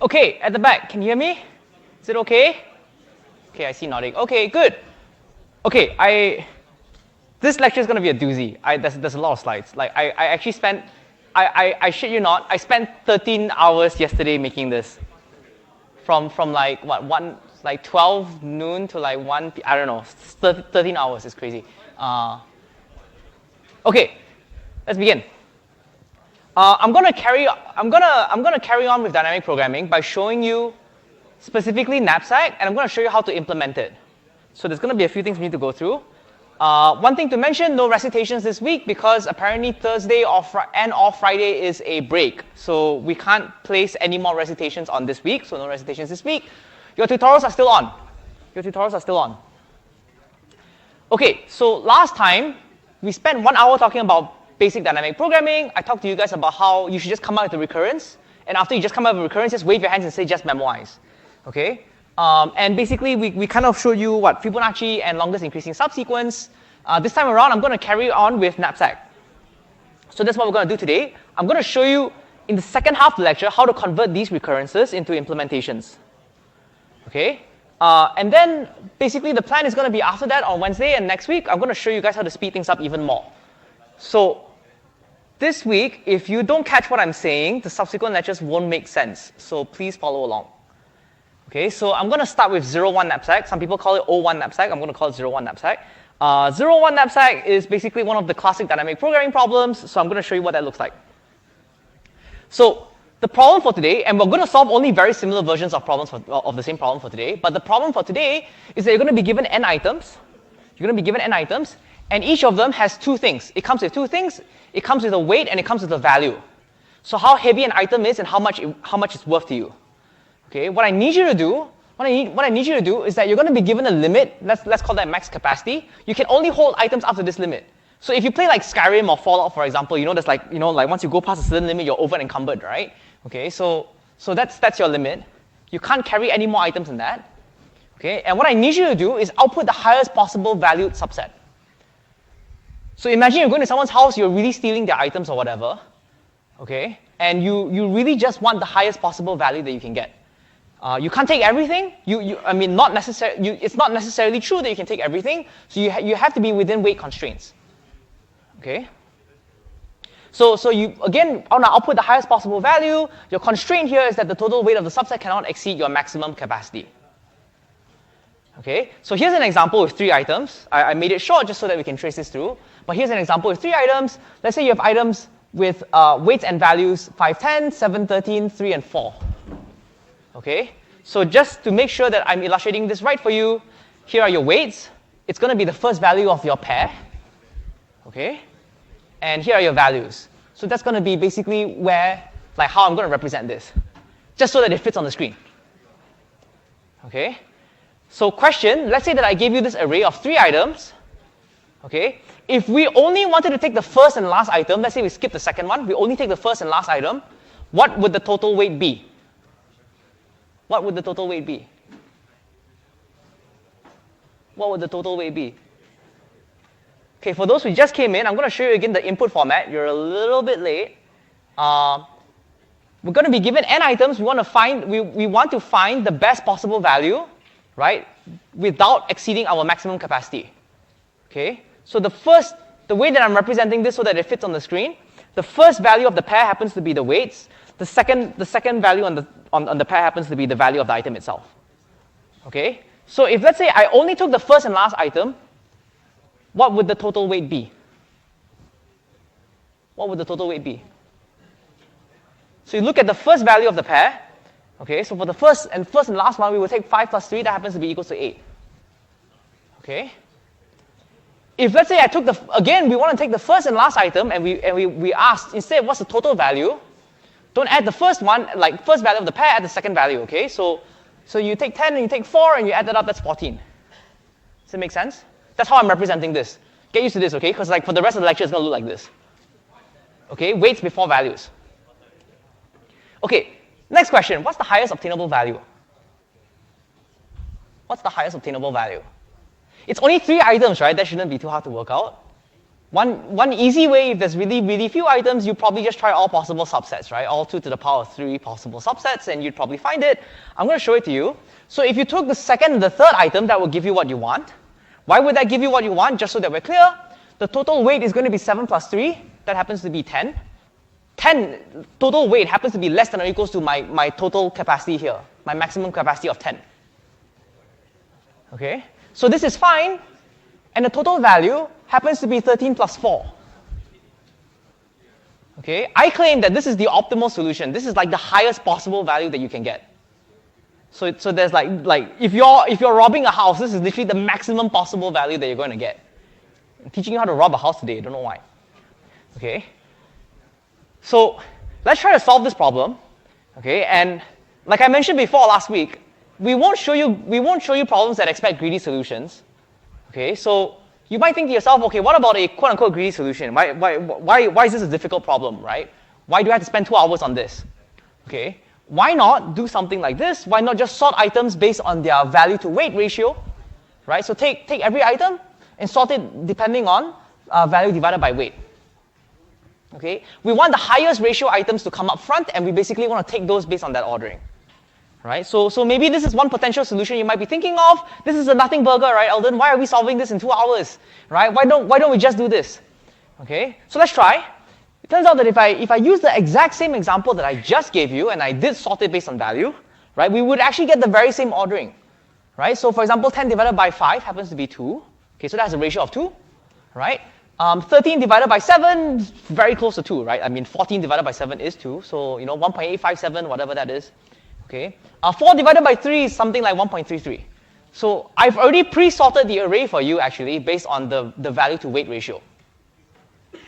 Okay, at the back, can you hear me? Is it okay? Okay, I see nodding. Okay, good. Okay, this lecture is going to be a doozy. There's a lot of slides. Like, I actually spent, I shit you not, I spent 13 hours yesterday making this. From like, what, 12 noon to like 1, I don't know, 13 hours is crazy. Okay, let's begin. I'm gonna carry on with dynamic programming by showing you specifically Knapsack, and I'm gonna show you how to implement it. So there's gonna be a few things we need to go through. One thing to mention: no recitations this week because apparently Thursday or Friday is a break, so we can't place any more recitations on this week. So no recitations this week. Your tutorials are still on. Okay, so last time we spent 1 hour talking about basic dynamic programming. I talked to you guys about how you should just come out with a recurrence, and after you just come out with a recurrence, just wave your hands and say just memorize. Okay? And basically, we kind of showed you what Fibonacci and longest increasing subsequence. This time around, I'm going to carry on with Knapsack. So that's what we're going to do today. I'm going to show you in the second half of the lecture how to convert these recurrences into implementations. Okay? And then basically the plan is going to be after that on Wednesday and next week, I'm going to show you guys how to speed things up even more. So this week, if you don't catch what I'm saying, the subsequent lectures won't make sense. So please follow along. Okay, so I'm going to start with 01 Knapsack. Some people call it 01 Knapsack. I'm going to call it 01 Knapsack. 01 Knapsack is basically one of the classic dynamic programming problems. So I'm going to show you what that looks like. So the problem for today, and we're going to solve only very similar versions of problems of the same problem for today. But the problem for today is that you're going to be given n items. And each of them has two things. It comes with two things. It comes with a weight and it comes with a value. So how heavy an item is and how much it's worth to you. Okay, what I need you to do is that you're going to be given a limit. Let's call that max capacity. You can only hold items up to this limit. So if you play like Skyrim or Fallout, for example, there's like once you go past a certain limit, you're over encumbered, right? Okay, so that's your limit. You can't carry any more items than that. Okay, and what I need you to do is output the highest possible valued subset. So imagine you're going to someone's house, you're really stealing their items or whatever, okay? And you really just want the highest possible value that you can get. You can't take everything. It's not necessarily true that you can take everything. So you have to be within weight constraints. Okay? So you again want to output the highest possible value. Your constraint here is that the total weight of the subset cannot exceed your maximum capacity. Okay? So here's an example with 3 items. I made it short just so that we can trace this through. But here's an example with 3 items. Let's say you have items with weights and values 5, 10, 7, 13, 3, and 4. Okay? So just to make sure that I'm illustrating this right for you, here are your weights. It's going to be the first value of your pair. Okay? And here are your values. So that's going to be basically how I'm going to represent this. Just so that it fits on the screen. Okay? So question, let's say that I gave you this array of 3 items. Okay? If we only wanted to take the first and last item, let's say we skip the second one, we only take the first and last item, what would the total weight be? What would the total weight be? Okay, for those who just came in, I'm going to show you again the input format. You're a little bit late. We're going to be given n items. We want to find the best possible value, right, without exceeding our maximum capacity. Okay? So the way that I'm representing this so that it fits on the screen, the first value of the pair happens to be the weights. The second value on the pair happens to be the value of the item itself. Okay? So if let's say I only took the first and last item, what would the total weight be? So you look at the first value of the pair. Okay, so for the first and last one, we will take 5 plus 3, that happens to be equals to 8. Okay? If let's say we want to take the first and last item, and we asked, instead, what's the total value? Don't add the first one, like first value of the pair, add the second value, okay? So you take 10 and you take 4 and you add that up, that's 14. Does it make sense? That's how I'm representing this. Get used to this, okay? Because for the rest of the lecture, it's going to look like this. Okay, weights before values. Okay, next question. What's the highest obtainable value? It's only 3 items, right? That shouldn't be too hard to work out. One easy way, if there's really, really few items, you probably just try all possible subsets, right? All 2 to the power of 3 possible subsets, and you'd probably find it. I'm going to show it to you. So if you took the second and the third item, that will give you what you want. Why would that give you what you want? Just so that we're clear, the total weight is going to be 7 plus 3. That happens to be 10. 10 total weight happens to be less than or equals to my total capacity here, my maximum capacity of 10. Okay? So this is fine, and the total value happens to be 13 plus 4. Okay? I claim that this is the optimal solution. This is like the highest possible value that you can get. So there's like if you're robbing a house, this is literally the maximum possible value that you're going to get. I'm teaching you how to rob a house today. I don't know why. Okay? So let's try to solve this problem. Okay? And like I mentioned before last week, we won't show you problems that expect greedy solutions. Okay? So you might think to yourself, okay, what about a quote-unquote greedy solution? Why is this a difficult problem, right? Why do I have to spend 2 hours on this? Okay? Why not do something like this? Why not just sort items based on their value to weight ratio, right? So take every item and sort it depending on value divided by weight. Okay? We want the highest ratio items to come up front, and we basically want to take those based on that ordering. Right? So maybe this is one potential solution you might be thinking of. This is a nothing burger, right, Eldon? Why are we solving this in 2 hours? Right? Why don't we just do this? Okay? So let's try. It turns out that if I use the exact same example that I just gave you, and I did sort it based on value, right, we would actually get the very same ordering. Right? So for example, 10 divided by 5 happens to be 2. Okay, so that's a ratio of 2. Right? 13 divided by 7, very close to 2, right? I mean, 14 divided by 7 is 2. So, 1.857, whatever that is. Okay? 4 divided by 3 is something like 1.33. So I've already pre-sorted the array for you, actually, based on the value to weight ratio.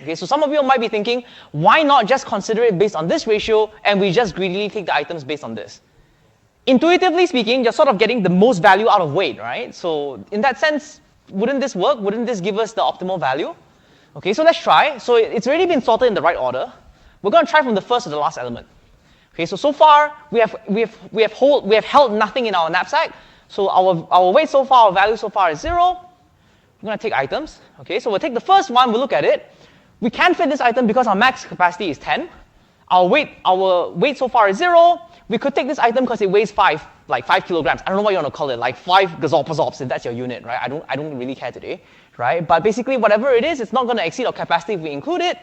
Okay, so some of you might be thinking, why not just consider it based on this ratio, and we just greedily take the items based on this? Intuitively speaking, you're sort of getting the most value out of weight, right? So in that sense, wouldn't this work? Wouldn't this give us the optimal value? Okay, so let's try. So it's already been sorted in the right order. We're going to try from the first to the last element. Okay, so far we have held nothing in our knapsack. So our weight so far, our value so far is 0. We're going to take items. Okay, so we'll take the first one. We'll look at it. We can fit this item because our max capacity is 10. Our weight so far is 0. We could take this item because it weighs 5 kilograms. I don't know what you want to call it, like 5 gazopazobs if that's your unit, right? I don't really care today, right? But basically, whatever it is, it's not going to exceed our capacity if we include it.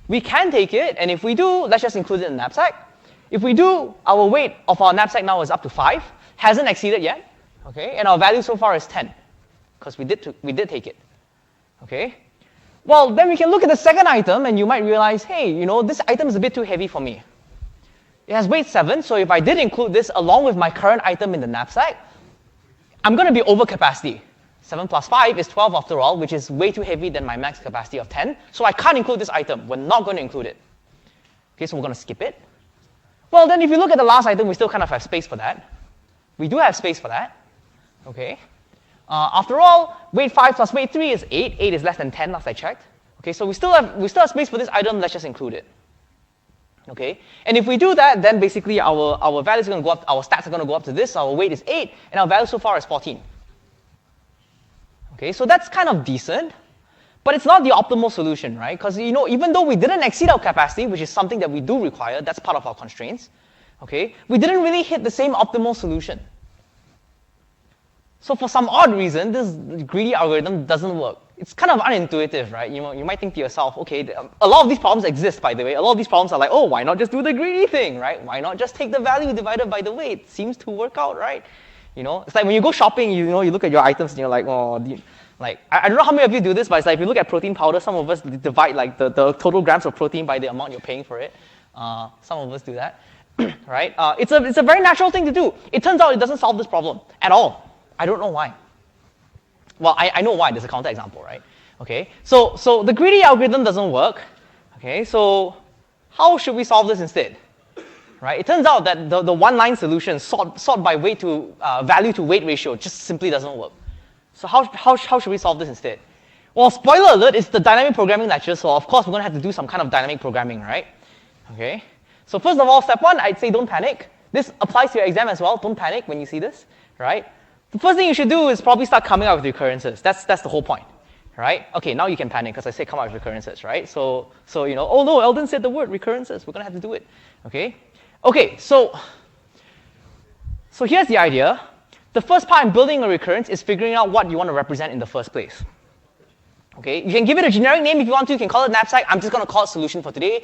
We can take it, and if we do, let's just include it in the knapsack. If we do, our weight of our knapsack now is up to 5, hasn't exceeded yet, okay? And our value so far is 10, because we did take it, okay? Well, then we can look at the second item, and you might realize, hey, this item is a bit too heavy for me. It has weight 7, so if I did include this along with my current item in the knapsack, I'm going to be over capacity. 7 plus 5 is 12 after all, which is way too heavy than my max capacity of 10, so I can't include this item. We're not going to include it. Okay, so we're going to skip it. Well, then if you look at the last item, we still kind of have space for that. We do have space for that. Okay. After all, weight 5 plus weight 3 is 8. 8 is less than 10 last I checked. Okay, so we still have space for this item. Let's just include it. Okay, and if we do that, then basically our values are going to go up. Our stats are going to go up to this. Our weight is 8, and our value so far is 14. Okay, so that's kind of decent, but it's not the optimal solution, right? Because even though we didn't exceed our capacity, which is something that we do require, that's part of our constraints. Okay, we didn't really hit the same optimal solution. So for some odd reason, this greedy algorithm doesn't work. It's kind of unintuitive, right? You might think to yourself, okay, a lot of these problems exist, by the way. A lot of these problems are like, oh, why not just do the greedy thing, right? Why not just take the value divided by the weight? Seems to work out, right? It's like when you go shopping, you look at your items and you're like, oh, I don't know how many of you do this, but it's like if you look at protein powder, some of us divide like the total grams of protein by the amount you're paying for it. Some of us do that, right? It's a very natural thing to do. It turns out it doesn't solve this problem at all. I don't know why. Well, I know why. There's a counterexample, right? Okay, so the greedy algorithm doesn't work. Okay, so how should we solve this instead? Right? It turns out that the one-line solution, sort by weight to value to weight ratio, just simply doesn't work. So how should we solve this instead? Well, spoiler alert, it's the dynamic programming lecture, so of course we're going to have to do some kind of dynamic programming, right? Okay, so first of all, step 1, I'd say don't panic. This applies to your exam as well. Don't panic when you see this, right? The first thing you should do is probably start coming up with recurrences. That's the whole point. right? Okay, now you can panic because I say come out with recurrences, right? So oh no, Eldon said the word recurrences. We're gonna have to do it, okay? Okay, so here's the idea. The first part in building a recurrence is figuring out what you want to represent in the first place. Okay, you can give it a generic name if you want to. You can call it knapsack. I'm just going to call it solution for today.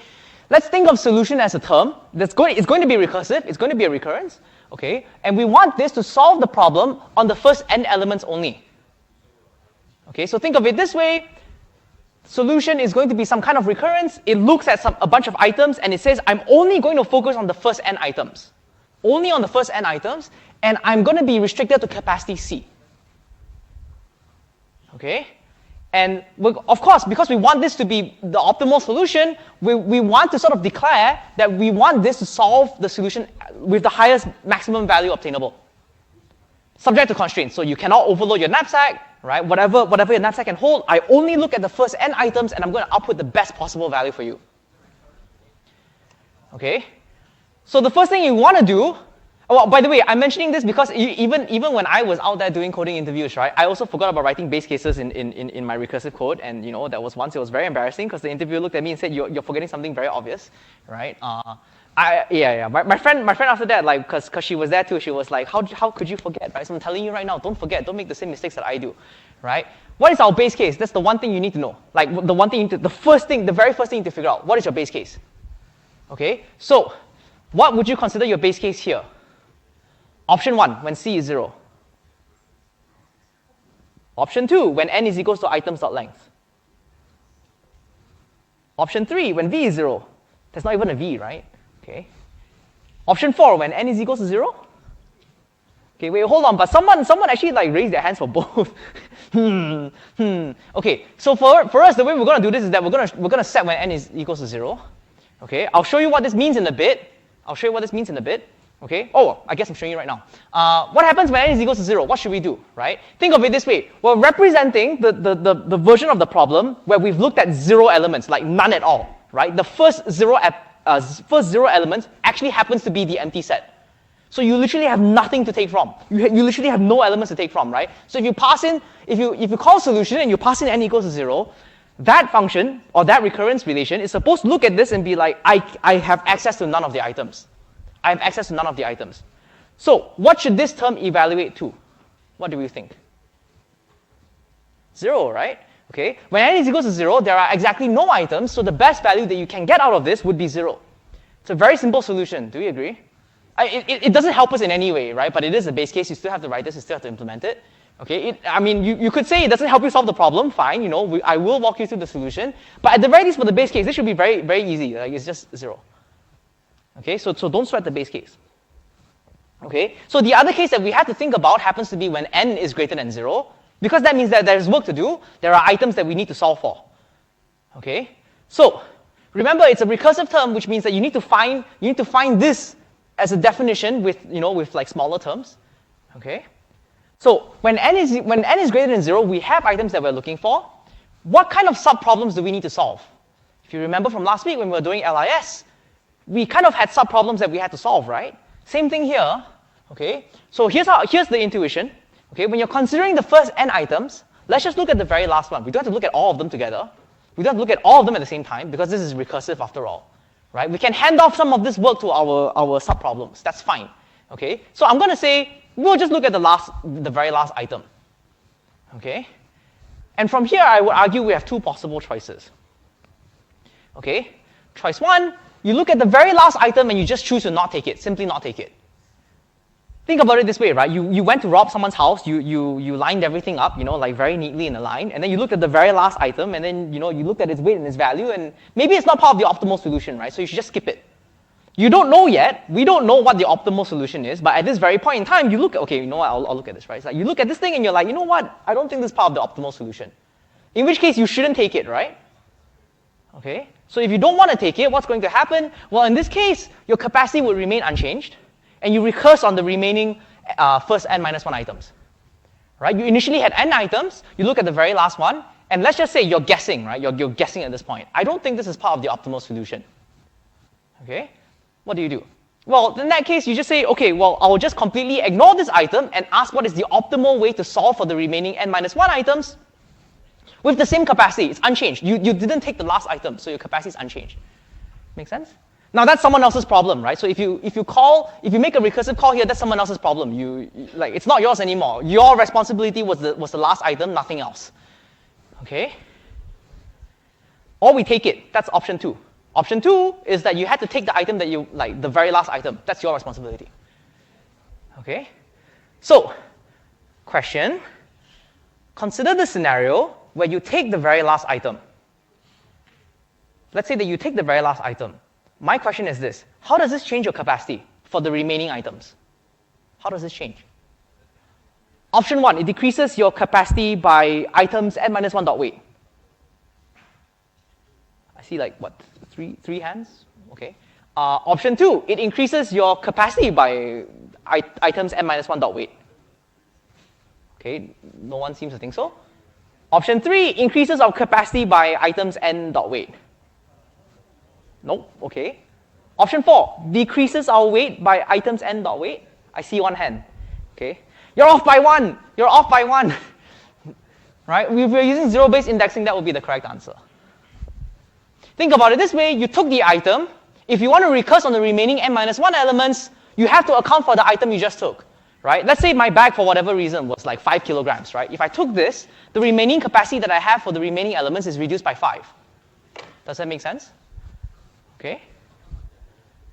Let's think of solution as a term. It's going to be recursive. It's going to be a recurrence. Okay, and we want this to solve the problem on the first n elements only. Okay, so think of it this way. Solution is going to be some kind of recurrence. It looks at a bunch of items and it says, I'm only going to focus on the first n items. Only on the first n items, and I'm going to be restricted to capacity C. Okay? And of course, because we want this to be the optimal solution, we want to sort of declare that we want this to solve the solution with the highest maximum value obtainable. Subject to constraints. So you cannot overload your knapsack, right? Whatever your knapsack can hold, I only look at the first n items and I'm going to output the best possible value for you. Okay? So the first thing you want to do, well, by the way, I'm mentioning this because even when I was out there doing coding interviews, right, I also forgot about writing base cases in my recursive code, and that was once, it was very embarrassing because the interviewer looked at me and said, you're forgetting something very obvious, right? My friend after that, like, because she was there too, she was like, how could you forget, right? So I'm telling you right now, don't forget, don't make the same mistakes that I do, right? What is our base case? That's the one thing you need to know. Like, the very first thing you need to figure out, what is your base case? Okay, so what would you consider your base case here? Option 1, when C is 0. Option 2, when n is equals to items.length. Option 3, when v is 0. There's not even a v, right? Okay. Option 4, when n is equals to 0. Okay, wait, hold on, but someone actually like raised their hands for both. Okay, so for us, the way we're going to do this is that we're going to set when n is equals to 0. Okay, I'll show you what this means in a bit. Okay. Oh, I guess I'm showing you right now. What happens when n is equals to 0? What should we do, right? Think of it this way. We're representing the version of the problem where we've looked at 0 elements, like none at all, right? The first 0 element actually happens to be the empty set. So you literally have nothing to take from. You literally have no elements to take from, right? So if you pass in, if you call solution and you pass in n equals to 0, that function or that recurrence relation is supposed to look at this and be like, I have access to none of the items. I have access to none of the items. So what should this term evaluate to? What do you think? 0, right? Okay. When n is equals to 0, there are exactly no items, so the best value that you can get out of this would be 0. It's a very simple solution. Do we agree? It doesn't help us in any way, right? But it is a base case. You still have to write this. You still have to implement it. Okay. You could say it doesn't help you solve the problem. Fine. I will walk you through the solution. But at the very least, for the base case, this should be very, very easy. Like, it's just 0. Okay, so don't sweat the base case. Okay, so the other case that we have to think about happens to be when n is greater than 0, because that means that there's work to do. There are items that we need to solve for. Okay, so remember it's a recursive term, which means that you need to find this as a definition with like smaller terms. Okay, so when n is greater than 0, we have items that we're looking for. What kind of subproblems do we need to solve? If you remember from last week when we were doing LIS, we kind of had subproblems that we had to solve, right? Same thing here, okay? So here's the intuition, okay? When you're considering the first n items, let's just look at the very last one. We don't have to look at all of them together. We don't have to look at all of them at the same time because this is recursive after all, right? We can hand off some of this work to our subproblems. That's fine, okay? So I'm going to say we'll just look at the very last item, okay? And from here, I would argue we have two possible choices, okay? Choice 1. You look at the very last item and you just choose to not take it, simply not take it. Think about it this way, right? You went to rob someone's house, you lined everything up, like very neatly in a line, and then you looked at the very last item, and then you looked at its weight and its value, and maybe it's not part of the optimal solution, right? So you should just skip it. You don't know yet. We don't know what the optimal solution is, but at this very point in time, you look, okay, you know what? I'll look at this, right? It's like you look at this thing and you're like, you know what? I don't think this is part of the optimal solution. In which case, you shouldn't take it, right? Okay. So if you don't want to take it, what's going to happen? Well, in this case, your capacity will remain unchanged, and you recurse on the remaining first n minus 1 items. Right? You initially had n items, you look at the very last one, and let's just say you're guessing, right? You're guessing at this point. I don't think this is part of the optimal solution. Okay? What do you do? Well, in that case, you just say, okay, well, I'll just completely ignore this item and ask what is the optimal way to solve for the remaining n minus 1 items. With the same capacity, it's unchanged. You didn't take the last item, so your capacity is unchanged. Make sense? Now that's someone else's problem, right? So if you make a recursive call here, that's someone else's problem. Like it's not yours anymore. Your responsibility was the last item, nothing else. Okay? Or we take it. That's option 2. Option 2 is that you had to take the item that you like, the very last item. That's your responsibility. Okay? So, question. Consider the scenario where you take the very last item. Let's say that you take the very last item. My question is this. How does this change your capacity for the remaining items? How does this change? Option 1, it decreases your capacity by items n minus 1 dot weight. I see like, what, three hands? Okay. Option 2, it increases your capacity by items n minus 1 dot weight. Okay, no one seems to think so. Option 3, increases our capacity by items n dot weight. Nope, okay. Option 4, decreases our weight by items n dot weight. I see one hand. Okay. You're off by 1. You're off by 1. Right? If we're using zero-based indexing, that would be the correct answer. Think about it this way. You took the item. If you want to recurse on the remaining n minus 1 elements, you have to account for the item you just took. Right? Let's say my bag, for whatever reason, was like 5 kilograms. Right? If I took this, the remaining capacity that I have for the remaining elements is reduced by 5. Does that make sense? Okay.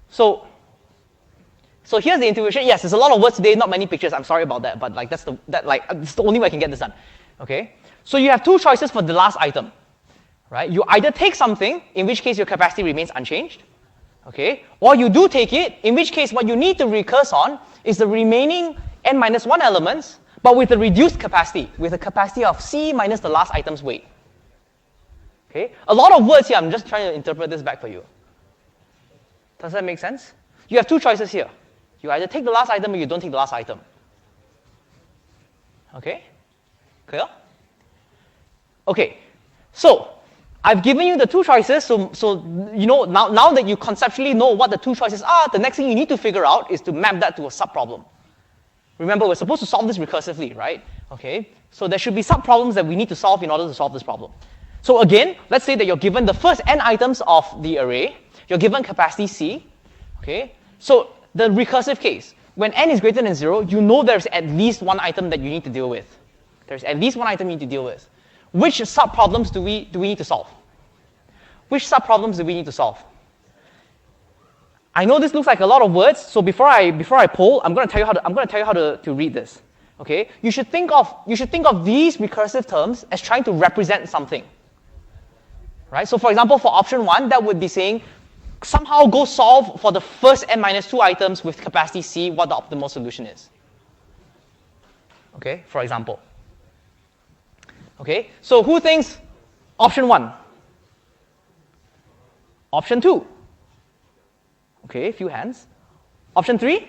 So here's the intuition. Yes, there's a lot of words today, not many pictures. I'm sorry about that, but like that's the only way I can get this done. Okay. So you have two choices for the last item, right? You either take something, in which case your capacity remains unchanged, okay, or you do take it, in which case what you need to recurse on is the remaining n minus 1 elements, but with a reduced capacity, with a capacity of c minus the last item's weight. Okay. A lot of words here. I'm just trying to interpret this back for you. Does that make sense? You have two choices here. You either take the last item or you don't take the last item. Okay? Clear? Okay. So, I've given you the two choices, so you know, now that you conceptually know what the two choices are, the next thing you need to figure out is to map that to a subproblem. Remember, we're supposed to solve this recursively, right? Okay? So there should be subproblems that we need to solve in order to solve this problem. So again, let's say that you're given the first n items of the array. You're given capacity C, okay? So the recursive case, when n is greater than 0, you know there's at least one item that you need to deal with. There's at least one item you need to deal with. Which subproblems do we need to solve? Which subproblems do we need to solve? I know this looks like a lot of words, so before I poll, I'm going to tell you how to read this. Okay? You should think of these recursive terms as trying to represent something. Right? So for example, for option 1, that would be saying somehow go solve for the first n minus 2 items with capacity C what the optimal solution is. Okay, for example. Okay, so who thinks option 1? Option 2? Okay, a few hands. Option 3?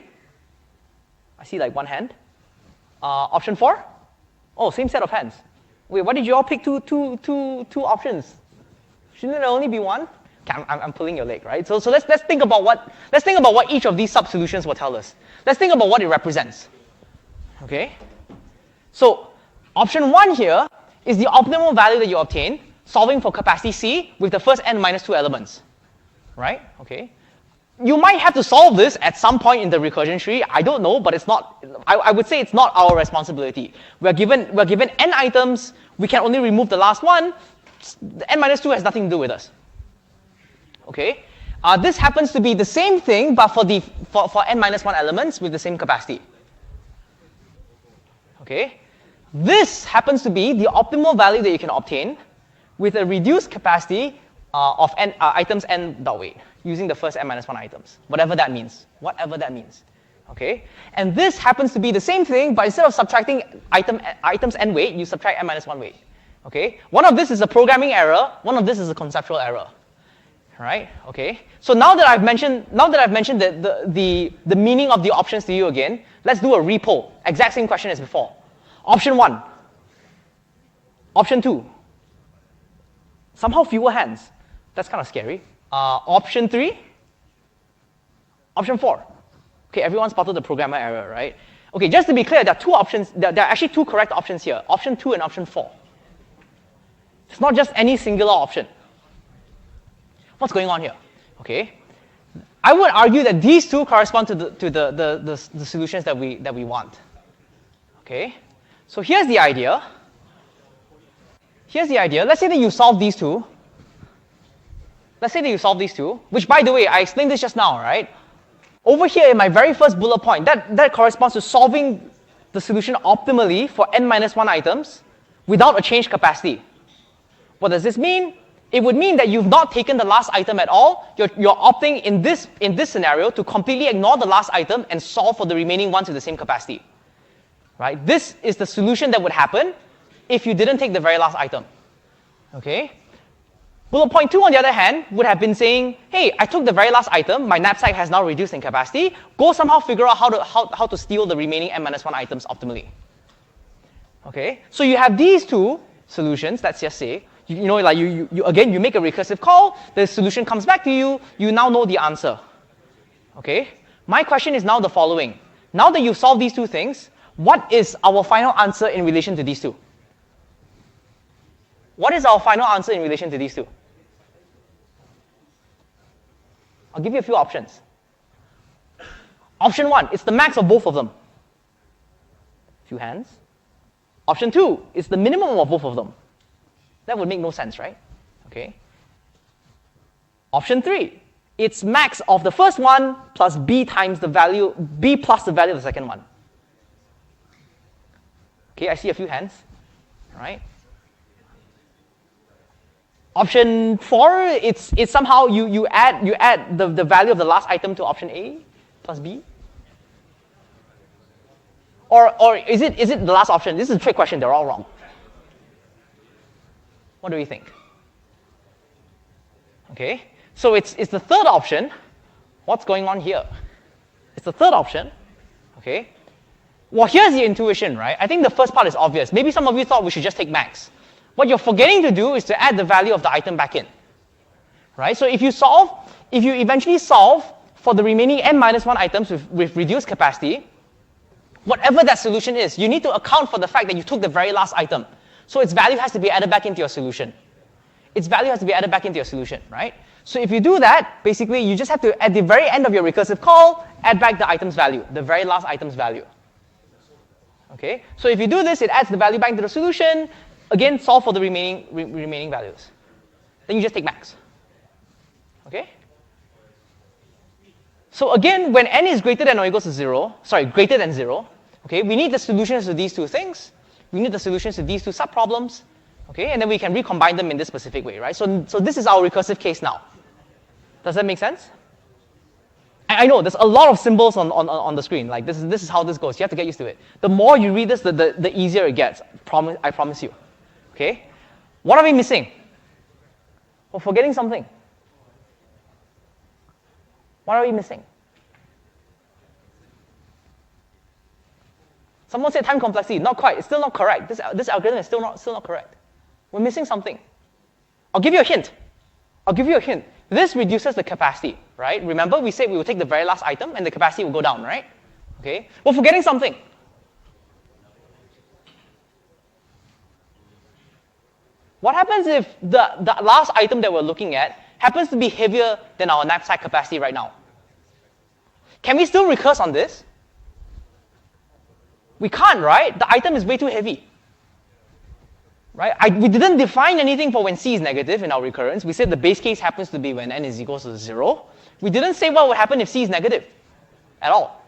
I see like one hand. Option 4? Oh, same set of hands. Wait, why did you all pick two options? Shouldn't there only be one? Okay, I'm pulling your leg, right? So let's think about what each of these sub-solutions will tell us. Let's think about what it represents. Okay? So option 1 here is the optimal value that you obtain solving for capacity C with the first n minus 2 elements. Right? Okay. You might have to solve this at some point in the recursion tree. I don't know, but it's not. I would say it's not our responsibility. We're given n items. We can only remove the last one. The n minus 2 has nothing to do with us. Okay. This happens to be the same thing, but for n minus 1 elements with the same capacity. Okay. This happens to be the optimal value that you can obtain with a reduced capacity of items n dot weight using the first n minus 1 items, whatever that means. Whatever that means. Okay? And this happens to be the same thing, but instead of subtracting items n weight, you subtract n minus 1 weight. Okay? One of this is a programming error, one of this is a conceptual error. Right? Okay? So now that I've mentioned the meaning of the options to you again, let's do a repoll. Exact same question as before. Option 1. Option 2. Somehow fewer hands. That's kind of scary. Option 3. Option 4. Okay, everyone spotted the programmer error, right? Okay, just to be clear, there are two options. There are actually two correct options here. Option 2 and option 4. It's not just any singular option. What's going on here? Okay, I would argue that these two correspond to the solutions that we want. Okay, so here's the idea. Let's say that you solve these two. Which, by the way, I explained this just now, right? Over here in my very first bullet point, that corresponds to solving the solution optimally for n-1 items without a changed capacity. What does this mean? It would mean that you've not taken the last item at all. You're opting in this scenario to completely ignore the last item and solve for the remaining ones with the same capacity. Right? This is the solution that would happen if you didn't take the very last item. Okay? Bullet point 2, on the other hand, would have been saying, hey, I took the very last item, my knapsack has now reduced in capacity, go somehow figure out how to steal the remaining n-1 items optimally. Okay? So you have these two solutions, let's just say. You make a recursive call, the solution comes back to you, you now know the answer. Okay? My question is now the following. Now that you've solved these two things, what is our final answer in relation to these two? What is our final answer in relation to these two? I'll give you a few options. Option 1, it's the max of both of them. Few hands. Option 2, it's the minimum of both of them. That would make no sense, right? Okay. Option 3, it's max of the first one plus b plus the value of the second one. Okay, I see a few hands. All right. Option 4, it's somehow you add the value of the last item to option A plus B. Or is it the last option? This is a trick question. They're all wrong. What do we think? Okay, so it's the third option. What's going on here? It's the third option. Okay. Well, here's the intuition, right? I think the first part is obvious. Maybe some of you thought we should just take max. What you're forgetting to do is to add the value of the item back in. Right? So if you eventually solve for the remaining n-1 items with reduced capacity, whatever that solution is, you need to account for the fact that you took the very last item. So its value has to be added back into your solution. Right? So if you do that, basically you just have to, at the very end of your recursive call, add back the item's value, the very last item's value. Okay? So if you do this, it adds the value back into the solution. Again, solve for the remaining values. Then you just take max. Okay? So again, when n is greater than 0, okay, we need the solutions to these two things. We need the solutions to these two subproblems. Okay, and then we can recombine them in this specific way, right? So this is our recursive case now. Does that make sense? I know there's a lot of symbols on the screen. Like this is how this goes. You have to get used to it. The more you read this, the easier it gets. I promise you. Okay? What are we missing? We're forgetting something. What are we missing? Someone said time complexity. Not quite. It's still not correct. This algorithm is still not correct. We're missing something. I'll give you a hint. This reduces the capacity, right? Remember, we said we would take the very last item and the capacity will go down, right? Okay? We're forgetting something. What happens if the last item that we're looking at happens to be heavier than our knapsack capacity right now? Can we still recurse on this? We can't, right? The item is way too heavy. Right? We didn't define anything for when c is negative in our recurrence. We said the base case happens to be when n is equal to 0. We didn't say what would happen if c is negative at all.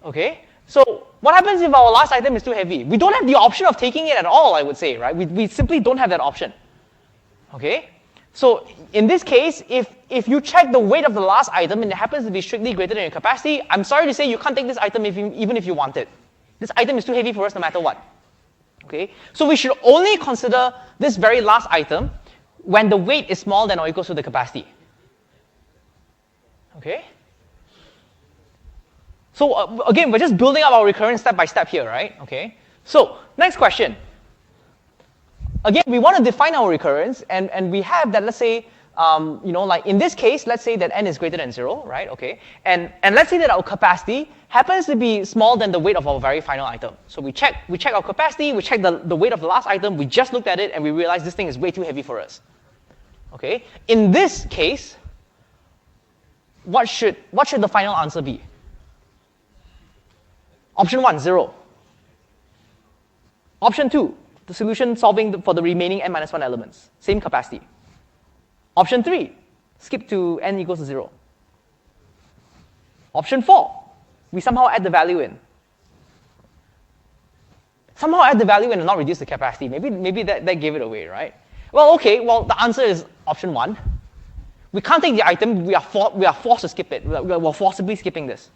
Okay? So what happens if our last item is too heavy? We don't have the option of taking it at all, I would say, right? We simply don't have that option. Okay? So in this case, if you check the weight of the last item and it happens to be strictly greater than your capacity, I'm sorry to say you can't take this item even if you want it. This item is too heavy for us no matter what. Okay? So we should only consider this very last item when the weight is smaller than or equal to the capacity. Okay? So again, we're just building up our recurrence step by step here, right? Okay? So next question. Again, we want to define our recurrence, and we have that, let's say, like in this case, let's say that n is greater than 0, right? Okay, and let's say that our capacity happens to be smaller than the weight of our very final item. So we check our capacity, we check the weight of the last item, we just looked at it, and we realize this thing is way too heavy for us. Okay, in this case, what should the final answer be? Option 1, 0. Option 2, the solution solving for the remaining n-1 elements, same capacity. Option 3, skip to n equals to 0. Option 4, we somehow add the value in. Somehow add the value in and not reduce the capacity. Maybe that gave it away, right? Well, okay, the answer is option 1. We can't take the item, we are forced to skip it. We're forcibly skipping this.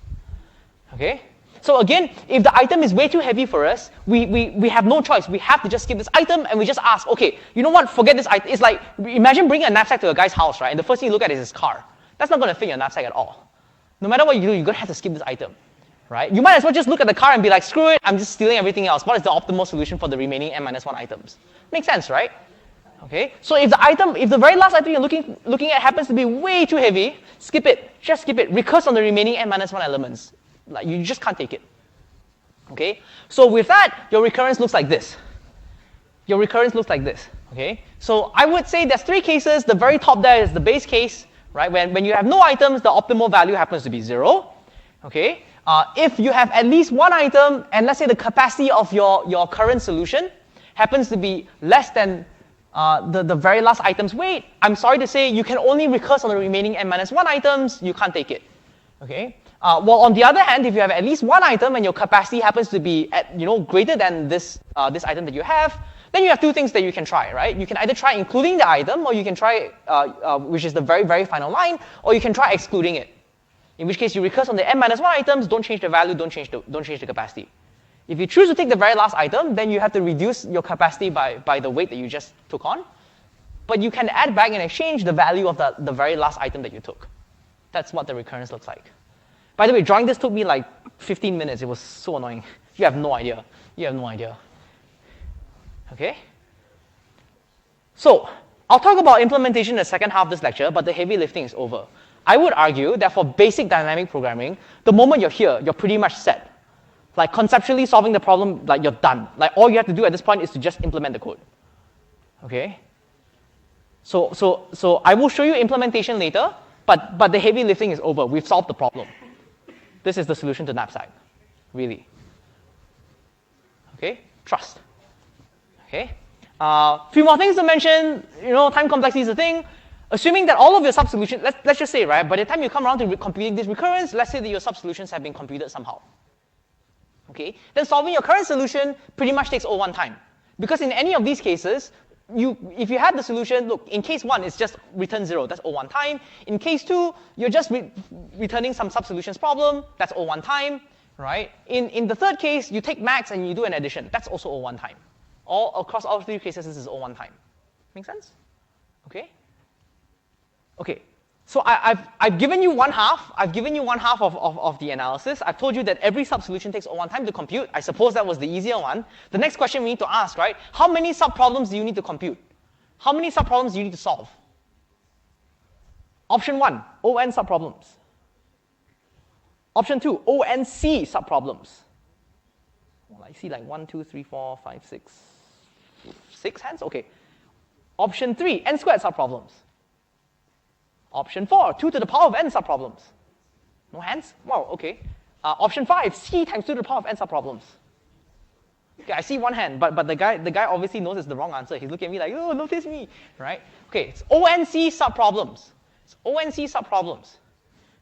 Okay? So again, if the item is way too heavy for us, we have no choice. We have to just skip this item, and we just ask, okay, you know what, forget this item. It's like, imagine bringing a knapsack to a guy's house, right? And the first thing you look at is his car. That's not going to fit your knapsack at all. No matter what you do, you're going to have to skip this item, right? You might as well just look at the car and be like, screw it, I'm just stealing everything else. What is the optimal solution for the remaining n-1 items? Makes sense, right? Okay, so if the very last item you're looking at happens to be way too heavy, skip it. Just skip it. Recurse on the remaining n-1 elements. Like, you just can't take it. Okay, so with that, your recurrence looks like this. Okay, so I would say there's 3 cases. The very top there is the base case, right? When you have no items, the optimal value happens to be 0. Okay, if you have at least one item, and let's say the capacity of your current solution happens to be less than the very last item's weight, I'm sorry to say you can only recurse on the remaining n-1 items. You can't take it. Okay. Well, on the other hand, if you have at least one item and your capacity happens to be greater than this item that you have, then you have 2 things that you can try, right? You can either try including the item, or you can try, which is the very, very final line, or you can try excluding it. In which case, you recurse on the n-1 items, don't change the value, don't change the capacity. If you choose to take the very last item, then you have to reduce your capacity by the weight that you just took on. But you can add back in exchange the value of the very last item that you took. That's what the recurrence looks like. By the way, drawing this took me like 15 minutes. It was so annoying. You have no idea. Okay? So, I'll talk about implementation in the second half of this lecture, but the heavy lifting is over. I would argue that for basic dynamic programming, the moment you're here, you're pretty much set. Like, conceptually solving the problem, like, you're done. Like, all you have to do at this point is to just implement the code. Okay? So I will show you implementation later, but the heavy lifting is over. We've solved the problem. This is the solution to Knapsack, really. Okay, trust. Okay, few more things to mention. Time complexity is a thing. Assuming that all of your sub-solutions, let's just say, right, by the time you come around to computing this recurrence, let's say that your sub-solutions have been computed somehow. Okay, then solving your current solution pretty much takes O1 time. Because in any of these cases, if you had the solution, look, in case 1, it's just return 0, that's O1 time. In case 2, you're just returning some sub-solutions problem, that's O1 time, right? In the third case, you take max and you do an addition, that's also O1 time. Across all 3 cases, this is O1 time. Make sense? Okay? Okay, so I've given you one half. I've given you one half of the analysis. I've told you that every sub-solution takes O1 time to compute. I suppose that was the easier one. The next question we need to ask, right? How many sub-problems do you need to compute? How many sub-problems do you need to solve? Option 1, ON sub-problems. Option 2, ONC sub-problems. Well, I see like 1, 2, 3, 4, 5, 6. 6 hands? Okay. Option 3, n squared sub-problems. Option 4, 2 to the power of n sub-problems. No hands? Wow, okay. Option 5, c times 2 to the power of n sub-problems. Okay, I see one hand, but the guy obviously knows it's the wrong answer. He's looking at me like, oh, notice me, right? Okay, it's ONC sub-problems. It's ONC sub-problems.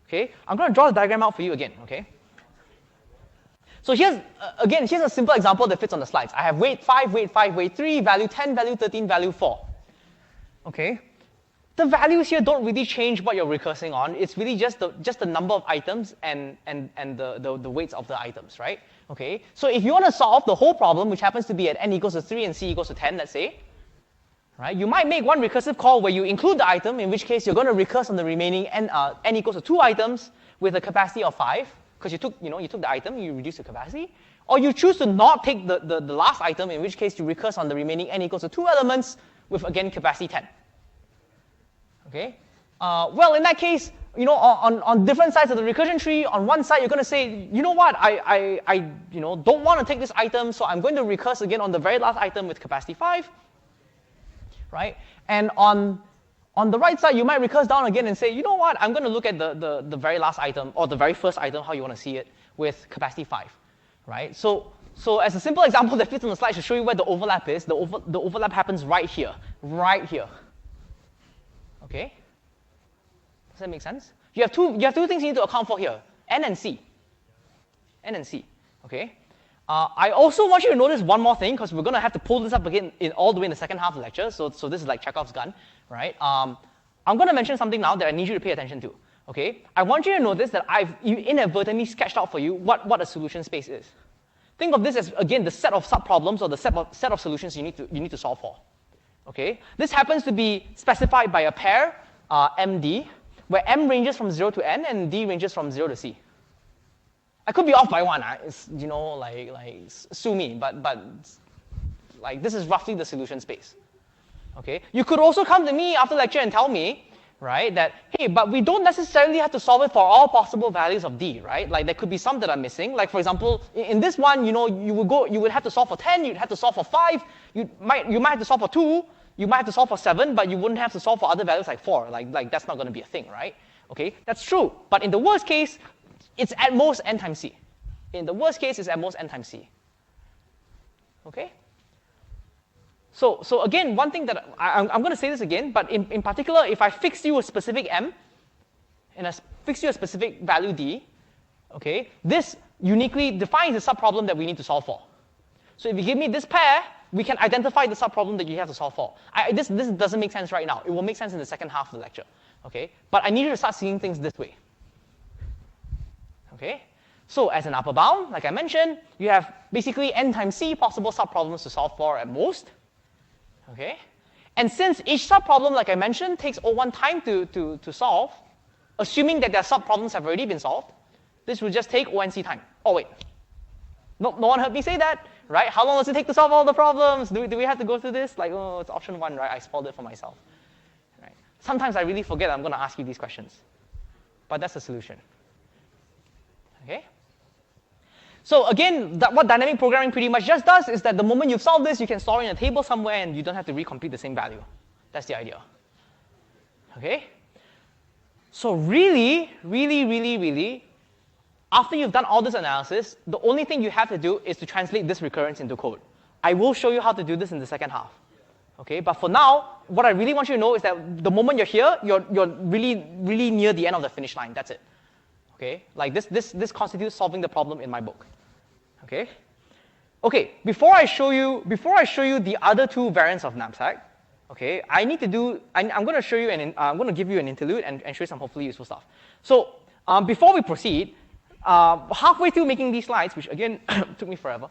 Okay, I'm going to draw the diagram out for you again, okay? So here's a simple example that fits on the slides. I have weight 5, weight 5, weight 3, value 10, value 13, value 4. Okay? The values here don't really change what you're recursing on. It's really just the number of items and the weights of the items, right? Okay, so if you want to solve the whole problem, which happens to be at n equals to 3 and c equals to 10, let's say, right? You might make one recursive call where you include the item, in which case you're going to recurse on the remaining n equals to 2 items with a capacity of 5, because you took the item, you reduce the capacity, or you choose to not take the last item, in which case you recurse on the remaining n equals to 2 elements with, again, capacity 10. Okay. Well, in that case, on different sides of the recursion tree, on one side you're going to say, you know what, I don't want to take this item, so I'm going to recurse again on the very last item with capacity 5, right? And on the right side, you might recurse down again and say, you know what, I'm going to look at the very last item, or the very first item, how you want to see it, with capacity 5, right? So as a simple example that fits on the slide to show you where the overlap is, the overlap happens right here, okay? Does that make sense? You have two things you need to account for here, N and C, okay? I also want you to notice one more thing, because we're going to have to pull this up again all the way in the second half of the lecture, so this is like Chekhov's gun, right? I'm going to mention something now that I need you to pay attention to, okay? I want you to notice that I've inadvertently sketched out for you what a solution space is. Think of this as, again, the set of subproblems or the set of solutions you need to solve for, okay? This happens to be specified by a pair, MD, where M ranges from 0 to N and D ranges from 0 to C. I could be off by one, it's, sue me, but like this is roughly the solution space. Okay? You could also come to me after lecture and tell me, right, that, hey, but we don't necessarily have to solve it for all possible values of D, right? Like there could be some that are missing. Like for example, in this one, you would have to solve for 10, you'd have to solve for 5, you might have to solve for 2, you might have to solve for 7, but you wouldn't have to solve for other values like 4. Like that's not going to be a thing, right? Okay, that's true. But in the worst case, it's at most n times c. In the worst case, it's at most n times c. Okay? So again, one thing that I'm going to say this again, but in particular, if I fix you a specific m, and I fix you a specific value d, okay, this uniquely defines the subproblem that we need to solve for. So if you give me this pair, we can identify the subproblem that you have to solve for. This doesn't make sense right now. It will make sense in the second half of the lecture. Okay? But I need you to start seeing things this way. Okay? So as an upper bound, like I mentioned, you have basically n times c possible subproblems to solve for at most. Okay? And since each subproblem, like I mentioned, takes O1 time to solve, assuming that their subproblems have already been solved, this will just take ONC time. Oh, wait. No one heard me say that, right? How long does it take to solve all the problems? Do we have to go through this? Like, oh, it's option 1, right? I spoiled it for myself. Right? Sometimes I really forget I'm going to ask you these questions. But that's the solution. Okay? So again, what dynamic programming pretty much just does is that the moment you've solved this, you can store it in a table somewhere and you don't have to recomplete the same value. That's the idea. Okay? So really, after you've done all this analysis, the only thing you have to do is to translate this recurrence into code. I will show you how to do this in the second half. Okay? But for now, what I really want you to know is that the moment you're here, you're really near the end of the finish line. That's it. Okay? Like this constitutes solving the problem in my book. Okay? Okay, before I show you the other two variants of Knapsack, okay, I'm going to show you I'm going to give you an interlude and show you some hopefully useful stuff. So before we proceed, halfway through making these slides, which again took me forever,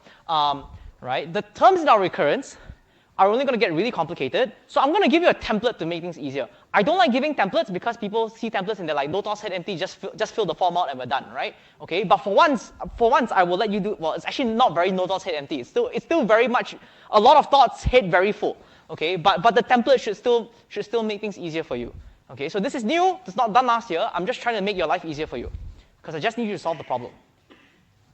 right? The terms in our recurrence are only going to get really complicated. So I'm going to give you a template to make things easier. I don't like giving templates because people see templates and they're like, no toss head empty, just fill the form out and we're done, right? Okay, but for once I will let you do. Well, it's actually not very no toss head empty. It's still very much a lot of thoughts head very full. Okay, but the template should still make things easier for you. Okay, so this is new. It's not done last year. I'm just trying to make your life easier for you because I just need you to solve the problem.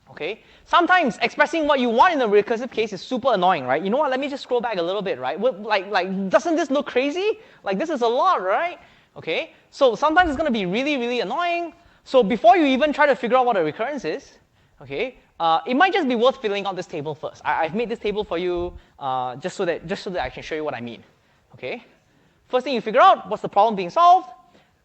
Okay? Sometimes expressing what you want in a recursive case is super annoying, right? You know what? Let me just scroll back a little bit, right? Like, doesn't this look crazy? Like, this is a lot, right? Okay? So sometimes it's going to be really annoying. So before you even try to figure out what a recurrence is, okay, it might just be worth filling out this table first. I've made this table for you just so that I can show you what I mean. Okay? First thing you figure out, what's the problem being solved?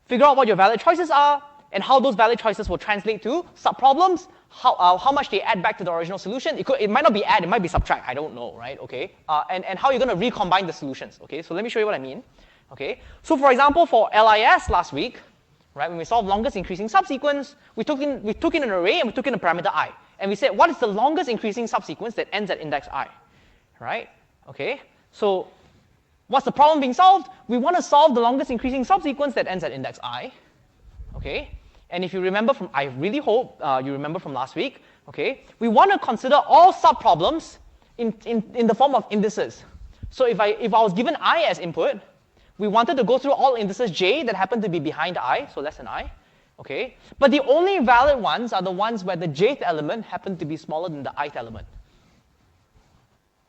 Figure out what your valid choices are, and how those valid choices will translate to subproblems, how much they add back to the original solution. It might not be add, it might be subtract, I don't know, right? Okay, and how you're going to recombine the solutions. Okay, so let me show you what I mean. Okay, so for example, for LIS last week, right, when we solved longest increasing subsequence, we took in an array and we took in a parameter I, and we said what is the longest increasing subsequence that ends at index I, right? Okay, so what's the problem being solved? We want to solve the longest increasing subsequence that ends at index I. Okay, and if you remember from, I really hope you remember from last week, okay, we want to consider all subproblems in the form of indices. So if I was given I as input, We wanted to go through all indices j that happen to be behind I, so less than I. Okay? But the only valid ones are the ones where the jth element happened to be smaller than the ith element.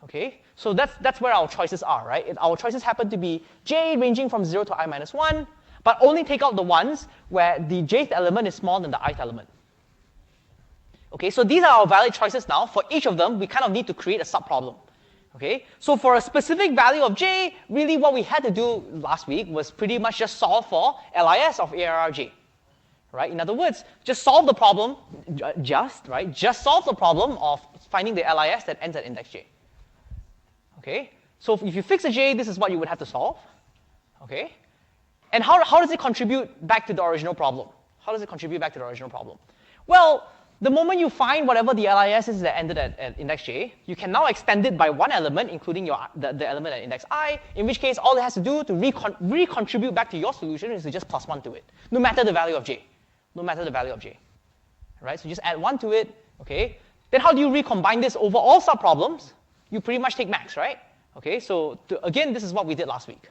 Okay? So that's where our choices are, right? Our choices happen to be j ranging from 0 to I minus 1, but only take out the ones where the jth element is smaller than the ith element. Okay, so these are our valid choices now. For each of them, we kind of need to create a subproblem. Okay, so for a specific value of j, really what we had to do last week was pretty much just solve for LIS of ARRJ. Right? In other words, just solve the problem, just solve the problem of finding the LIS that ends at index j. Okay, so if you fix a j, this is what you would have to solve. Okay, and how does it contribute back to the original problem? How does it contribute back to the original problem? Well, the moment you find whatever the LIS is that ended at index j, you can now extend it by one element, including the element at index I, in which case all it has to do to recontribute back to your solution is to just plus 1 to it, no matter the value of j. No matter the value of j. Right? So just add 1 to it, okay? Then how do you recombine this over all subproblems? You pretty much take max, right? Okay, so again, this is what we did last week.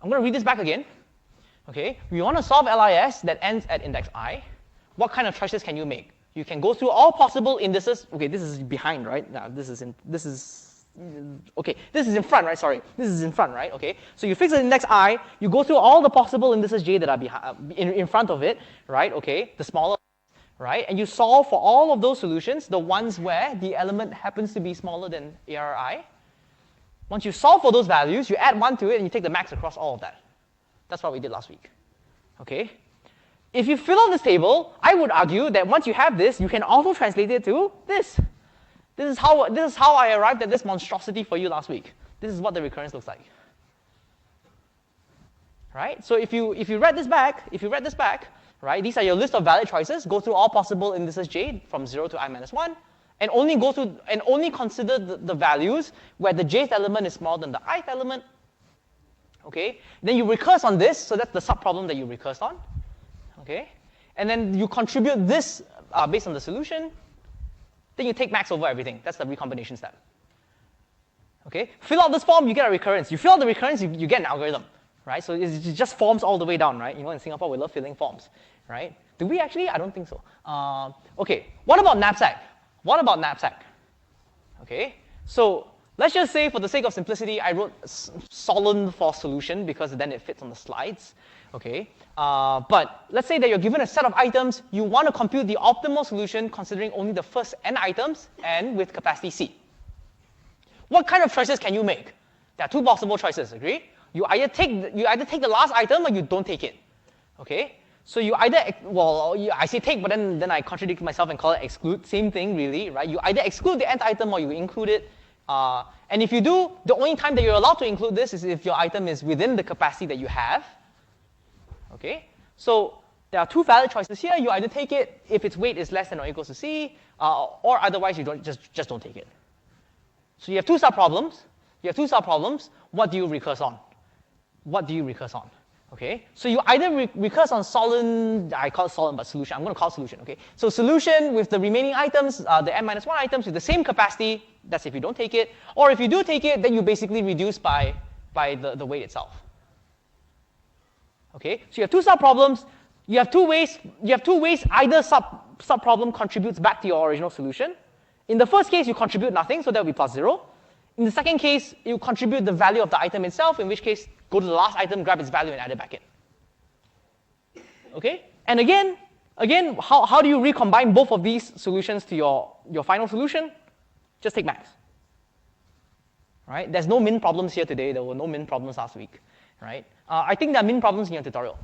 I'm going to read this back again. Okay, we want to solve LIS that ends at index I. What kind of choices can you make? You can go through all possible indices. Okay, this is behind, right? Now this is in front, right? Sorry, this is in front, right? Okay, so you fix the index I. You go through all the possible indices j that are in front of it, right? Okay, the smaller, right? And you solve for all of those solutions, the ones where the element happens to be smaller than ARI. Once you solve for those values, you add 1 to it, and you take the max across all of that. That's what we did last week. Okay. If you fill out this table, I would argue that once you have this, you can also translate it to this. This is how I arrived at this monstrosity for you last week. This is what the recurrence looks like. Right? So if you read this back, right, these are your list of valid choices. Go through all possible indices j from 0 to I minus 1, and only consider the values where the jth element is smaller than the ith element. Okay? Then you recurse on this, so that's the subproblem that you recursed on. Okay? And then you contribute this based on the solution. Then you take max over everything. That's the recombination step. Okay? Fill out this form, you get a recurrence. You fill out the recurrence, you get an algorithm. Right? So it just forms all the way down, right? You know, in Singapore, we love filling forms. Right? Do we actually? I don't think so. Okay. What about Knapsack? Okay? So let's just say, for the sake of simplicity, I wrote Solon for solution because then it fits on the slides. Okay, but let's say that you're given a set of items. You want to compute the optimal solution considering only the first n items and with capacity C. What kind of choices can you make? There are two possible choices, agree? You either take the last item or you don't take it. Okay, so you either, I say take, but then I contradict myself and call it exclude. Same thing, really, right? You either exclude the nth item or you include it. And if you do, the only time that you're allowed to include this is if your item is within the capacity that you have. Okay, so there are two valid choices here. You either take it if its weight is less than or equals to C, or otherwise you don't just don't take it. So you have two subproblems. What do you recurse on? Okay, so you either recurse on Solon. I call it Solon, but solution. I'm going to call it solution. Okay, so solution with the remaining items, the n minus 1 items with the same capacity. That's if you don't take it. Or if you do take it, then you basically reduce by the weight itself. Okay, so you have two subproblems. You have two ways. Either subproblem contributes back to your original solution. In the first case, you contribute nothing, so that will be plus 0. In the second case, you contribute the value of the item itself, in which case, go to the last item, grab its value, and add it back in. Okay, and again, how do you recombine both of these solutions to your final solution? Just take max. Right? There's no min problems here today. There were no min problems last week. Right? I think there are min problems in your tutorial.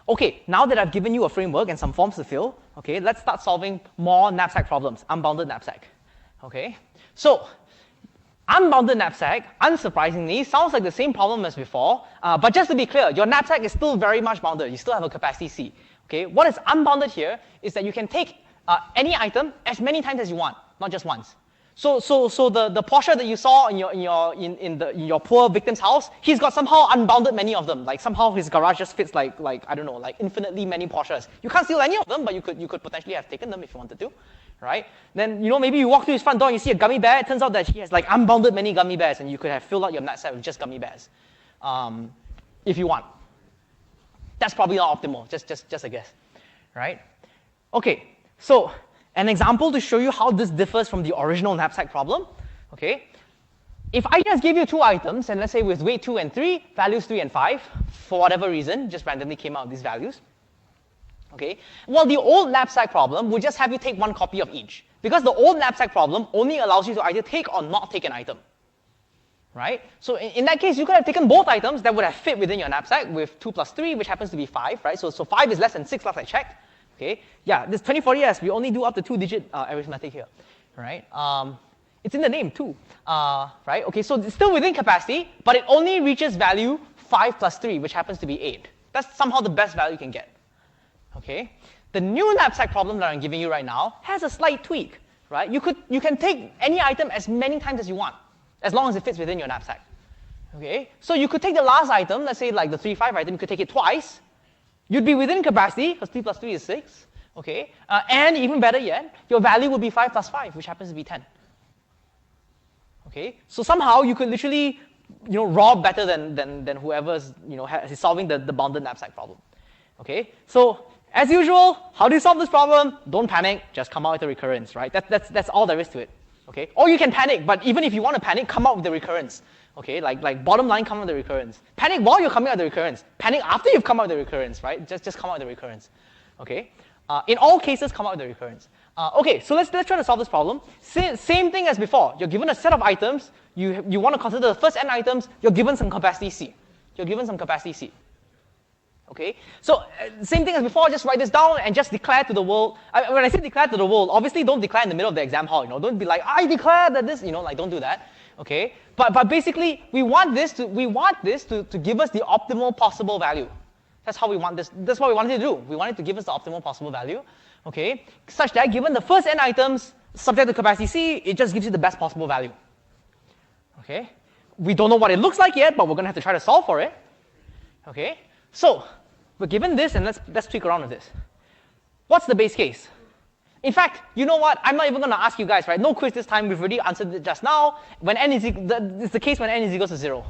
Okay, now that I've given you a framework and some forms to fill, okay, let's start solving more knapsack problems, unbounded knapsack. Okay, so unbounded knapsack, unsurprisingly, sounds like the same problem as before, but just to be clear, your knapsack is still very much bounded. You still have a capacity C. Okay, what is unbounded here is that you can take any item as many times as you want, not just once. So the Porsche that you saw in your poor victim's house, he's got somehow unbounded many of them. Like somehow his garage just fits like I don't know, like infinitely many Porsches. You can't steal any of them, but you could potentially have taken them if you wanted to, right? Then maybe you walk through his front door and you see a gummy bear. It turns out that he has like unbounded many gummy bears, and you could have filled out your knapsack with just gummy bears. if you want. That's probably not optimal, just a guess, right? Okay, so an example to show you how this differs from the original knapsack problem, okay? If I just give you two items, and let's say with weight 2 and 3, values 3 and 5, for whatever reason, just randomly came out with these values, okay? Well, the old knapsack problem would just have you take one copy of each, because the old knapsack problem only allows you to either take or not take an item, right? So in that case, you could have taken both items that would have fit within your knapsack with 2 plus 3, which happens to be 5, right? So 5 is less than 6 last I checked, okay? Yeah, this 2040S, we only do up to 2-digit arithmetic here, right? It's in the name too, right? Okay, so it's still within capacity, but it only reaches value 5 plus 3, which happens to be 8. That's somehow the best value you can get, okay? The new knapsack problem that I'm giving you right now has a slight tweak, right? You can take any item as many times as you want, as long as it fits within your knapsack, okay? So you could take the last item, let's say like the 3, 5 item, you could take it twice. You'd be within capacity, because 3 plus 3 is 6, okay? And even better yet, your value would be 5 plus 5, which happens to be 10. Okay, so somehow you could literally, rob better than whoever's, is solving the bounded knapsack problem. Okay, so as usual, how do you solve this problem? Don't panic, just come out with a recurrence, right? That's all there is to it. Okay, or you can panic, but even if you want to panic, come out with the recurrence. Okay, like bottom line, come out with the recurrence. Panic while you're coming out with the recurrence. Panic after you've come out with the recurrence, right? Just come out with the recurrence. Okay, in all cases, come out with the recurrence. Okay, so let's try to solve this problem. Same thing as before. You're given a set of items. You want to consider the first n items. You're given some capacity C. You're given some capacity C. Okay, so same thing as before. Just write this down and just declare to the world. When I say declare to the world, obviously don't declare in the middle of the exam hall. Don't be like, I declare that this. Don't do that. Okay, but basically we want this to give us the optimal possible value. That's how we want this. That's what we wanted to do. We wanted to give us the optimal possible value. Okay, such that given the first n items subject to capacity C, it just gives you the best possible value. Okay, we don't know what it looks like yet, but we're going to have to try to solve for it. Okay, so we're given this, and let's tweak around with this. What's the base case? In fact, you know what? I'm not even going to ask you guys, right? No quiz this time. We've already answered it just now. When n is it's the case when n is equal to 0.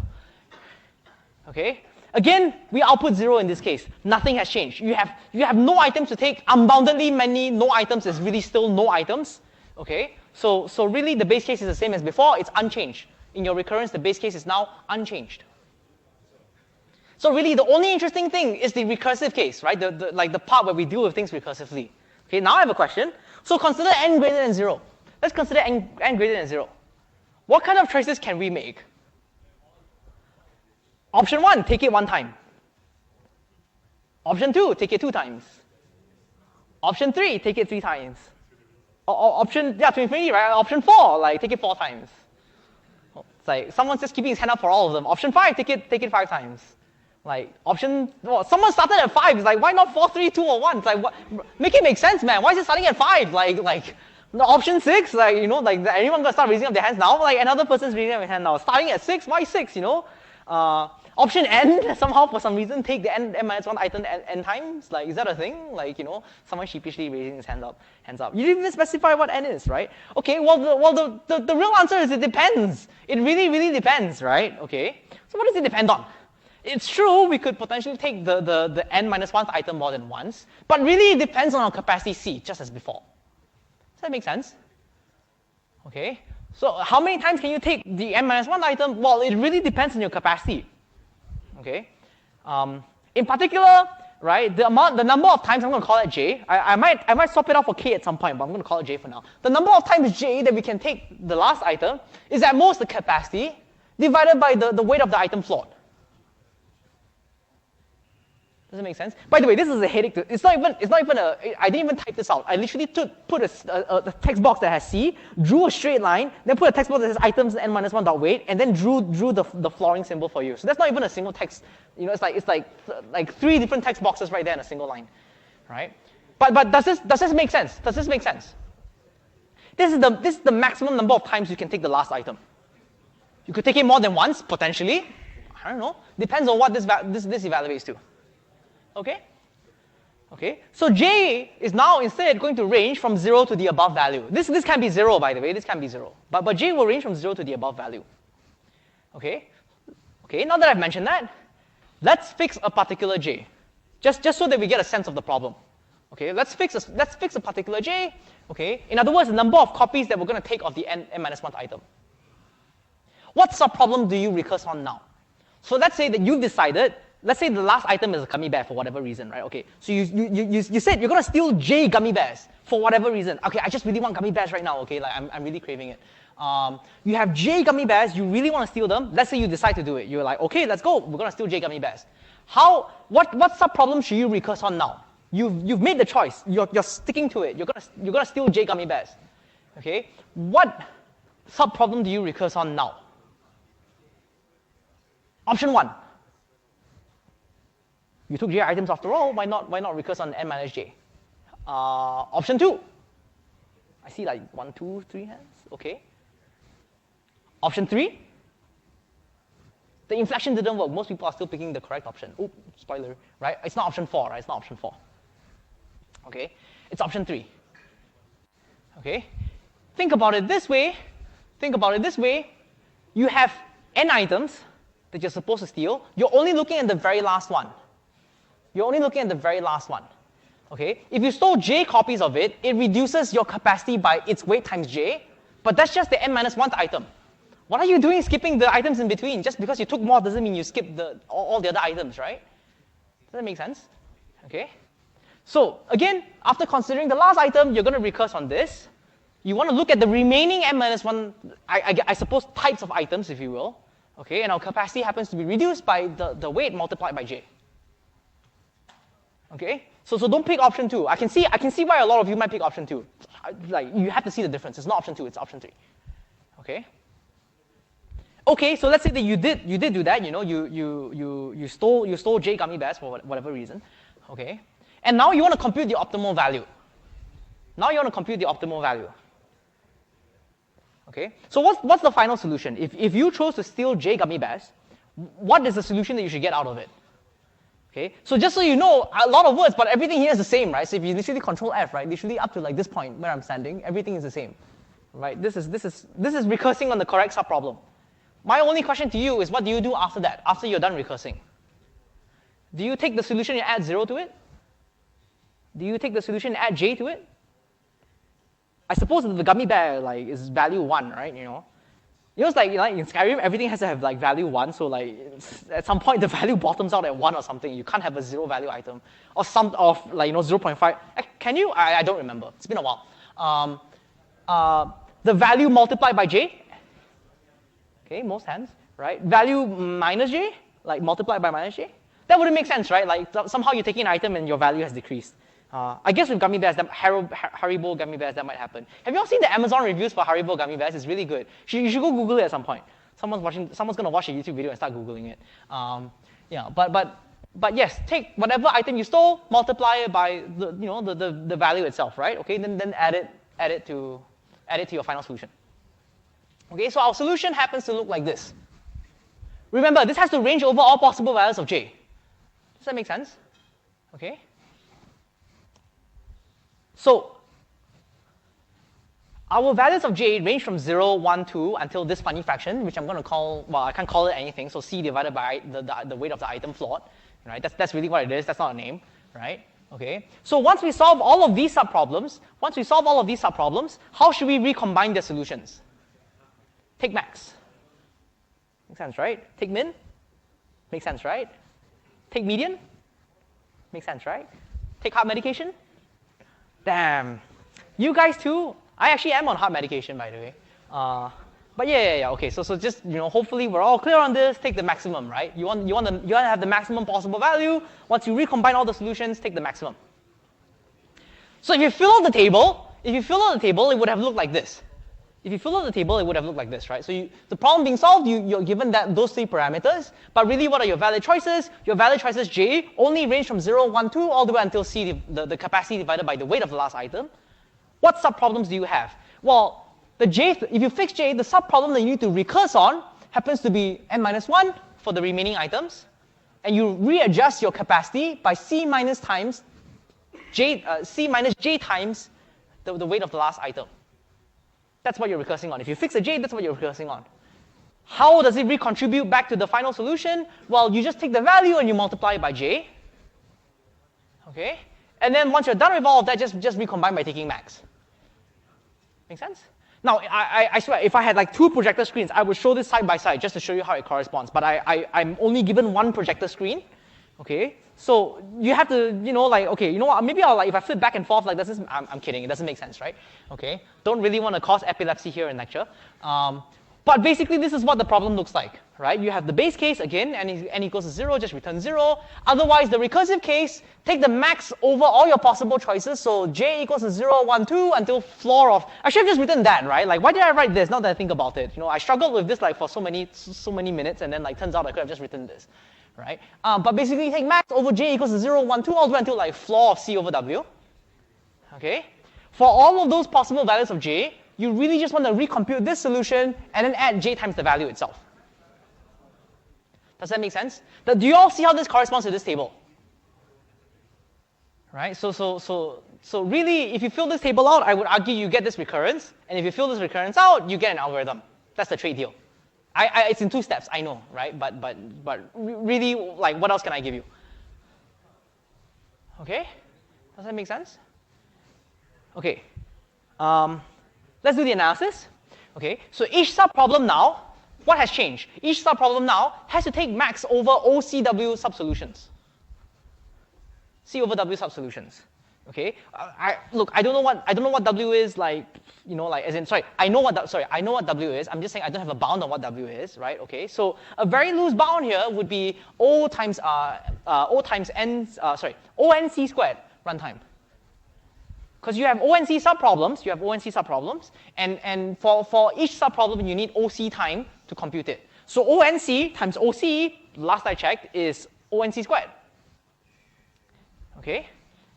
Okay. Again, we output 0 in this case. Nothing has changed. You have no items to take. Unboundedly many no items is really still no items. Okay? So really the base case is the same as before. It's unchanged. In your recurrence, the base case is now unchanged. So really the only interesting thing is the recursive case, right? The part where we deal with things recursively. Okay, now I have a question. So consider n greater than 0. Let's consider n greater than 0. What kind of choices can we make? Option 1, take it 1 time. Option 2, take it 2 times. Option 3, take it 3 times. Option 3, right? Option 4, take it 4 times. It's like someone's just keeping his hand up for all of them. Option 5, take it 5 times. Someone started at 5. It's like, why not 4, 3, 2, or 1? It's like, what? Make it make sense, man. Why is it starting at 5? Option 6, anyone gonna start raising up their hands now? Another person's raising up their hand now. Starting at 6, why 6? Option n, somehow for some reason take the n minus 1 item n times. Is that a thing? Someone sheepishly raising his hands up. You didn't even specify what n is, right? Okay, well the real answer is it depends. It really, really depends, right? Okay. So what does it depend on? It's true we could potentially take the n minus 1th item more than once, but really it depends on our capacity C, just as before. Does that make sense? Okay. So how many times can you take the n minus 1 item? Well, it really depends on your capacity. Okay. In particular, right, the number of times, I'm going to call it j. I might swap it out for k at some point, but I'm going to call it j for now. The number of times j that we can take the last item is at most the capacity divided by the weight of the item flawed. Does it make sense? By the way, this is a headache. It's not even a. I didn't even type this out. I literally put a text box that has C, drew a straight line, then put a text box that says items n minus 1 dot weight, and then drew the flooring symbol for you. So that's not even a single text. It's like 3 different text boxes right there in a single line, right? But does this make sense? Does this make sense? This is the maximum number of times you can take the last item. You could take it more than once potentially. I don't know. Depends on what this evaluates to. Okay? Okay, so j is now instead going to range from 0 to the above value. This can be 0, by the way. This can be 0. But j will range from 0 to the above value. Okay? Okay, now that I've mentioned that, let's fix a particular j, just so that we get a sense of the problem. Okay, let's fix a particular j. Okay, in other words, the number of copies that we're going to take of the n-1th item. What subproblem do you recurse on now? So let's say that you've decided. Let's say the last item is a gummy bear for whatever reason, right? Okay, so you said you're going to steal j gummy bears for whatever reason. Okay, I just really want gummy bears right now. Okay, like I'm really craving it. You have j gummy bears. You really want to steal them. Let's say you decide to do it. You're like, okay, let's go. We're going to steal j gummy bears. What subproblem should you recurse on now? You've made the choice. You're sticking to it. You're gonna steal j gummy bears. Okay, what subproblem do you recurse on now? Option 1. You took j items after all. Why not recurse on n minus j? Option 2. I see like 1, 2, 3 hands. Okay. Option 3. The inflection didn't work. Most people are still picking the correct option. Oh, spoiler, right? It's not option 4, right? It's not option 4. Okay, it's option 3. Okay, think about it this way. You have n items that you're supposed to steal. You're only looking at the very last one. Okay, if you stole j copies of it, it reduces your capacity by its weight times j, but that's just the n-1th item. What are you doing skipping the items in between? Just because you took more doesn't mean you skipped all the other items, right? Does that make sense? Okay. So again, after considering the last item, you're going to recurse on this. You want to look at the remaining n-1, I suppose, types of items, if you will. Okay, and our capacity happens to be reduced by the weight multiplied by j. Okay, so don't pick option 2. I can see why a lot of you might pick option 2. Like, you have to see the difference. It's not option 2. It's option 3. Okay. Okay, so let's say that you did do that. You know, you stole j gummy bears for whatever reason. Okay. And now you want to compute the optimal value. Okay, so what's the final solution? If you chose to steal j gummy bears, what is the solution that you should get out of it? Okay, so just so you know, a lot of words, but everything here is the same, right? So if you literally control F, right, literally up to like this point where I'm standing, everything is the same, right? This is recursing on the correct subproblem. My only question to you is, what do you do after that? After you're done recursing, do you take the solution and add 0 to it? Do you take the solution and add j to it? I suppose that the gummy bear like is value 1, right? You know, it's like in Skyrim, everything has to have like value 1. So like at some point the value bottoms out at 1 or something. You can't have a 0 value item or some of like 0.5. Can you? I don't remember. It's been a while. The value multiplied by j. Okay, most hands, right? Value minus j, like multiplied by minus j. That wouldn't make sense, right? Like somehow you're taking an item and your value has decreased. I guess with gummy bears, Haribo gummy bears, that might happen. Have you all seen the Amazon reviews for Haribo gummy bears? It's really good. You should go Google it at some point. Someone's going to watch a YouTube video and start Googling it. Yeah, but yes, take whatever item you stole, multiply it by the value itself, right? Okay, then add it to your final solution. Okay, so our solution happens to look like this. Remember, this has to range over all possible values of j. Does that make sense? Okay. So our values of j range from 0, 1, 2 until this funny fraction, which I'm going to call, well, I can't call it anything, so c divided by the weight of the item float. Right? That's really what it is. That's not a name, right? Okay. So once we solve all of these subproblems, how should we recombine their solutions? Take max. Makes sense, right? Take min. Makes sense, right? Take median. Makes sense, right? Take heart medication. Damn. You guys too? I actually am on heart medication, by the way. But yeah. Okay. So just hopefully we're all clear on this. Take the maximum, right? You want to have the maximum possible value. Once you recombine all the solutions, take the maximum. So if you fill out the table, it would have looked like this. Right? So the problem being solved, you're given those 3 parameters. But really, what are your valid choices? Your valid choices j only range from 0, 1, 2 all the way until c, the capacity divided by the weight of the last item. What subproblems do you have? Well, if you fix j, the subproblem that you need to recurse on happens to be n-1 for the remaining items, and you readjust your capacity by c minus j times the weight of the last item. That's what you're recursing on. If you fix a j, that's what you're recursing on. How does it recontribute back to the final solution? Well, you just take the value and you multiply it by j. Okay? And then once you're done with all of that, just recombine by taking max. Make sense? Now, I swear, if I had like 2 projector screens, I would show this side by side just to show you how it corresponds. But I'm only given 1 projector screen. Okay? So you have to, okay, you know what, maybe I'll if I flip back and forth like this, I'm kidding, it doesn't make sense, right? Okay? Don't really want to cause epilepsy here in lecture. But basically, this is what the problem looks like, right? You have the base case, again, n equals to 0, just return 0. Otherwise, the recursive case, take the max over all your possible choices. So j equals to 0, 1, 2 until floor of, I should have just written that, right? Like, why did I write this? Now that I think about it, I struggled with this like for so many minutes, and then like turns out I could have just written this, right? But basically, you take max over j equals to 0, 1, 2, all the way until like floor of c over w. Okay? For all of those possible values of j, you really just want to recompute this solution and then add j times the value itself. Does that make sense? Do you all see how this corresponds to this table? Right? So really, if you fill this table out, I would argue you get this recurrence. And if you fill this recurrence out, you get an algorithm. That's the trade deal. It's in 2 steps, I know, right? But really, like, what else can I give you? Okay? Does that make sense? Okay. Let's do the analysis. Okay, so each subproblem now, what has changed? Each subproblem now has to take max over OCW subsolutions. C over W subsolutions. Okay, look, I don't know what W is like. I know what W is. I'm just saying I don't have a bound on what W is, right? Okay, so a very loose bound here would be ONC squared runtime. Because you have ONC subproblems, and for each subproblem you need OC time to compute it. So ONC times OC, last I checked, is ONC squared. Okay?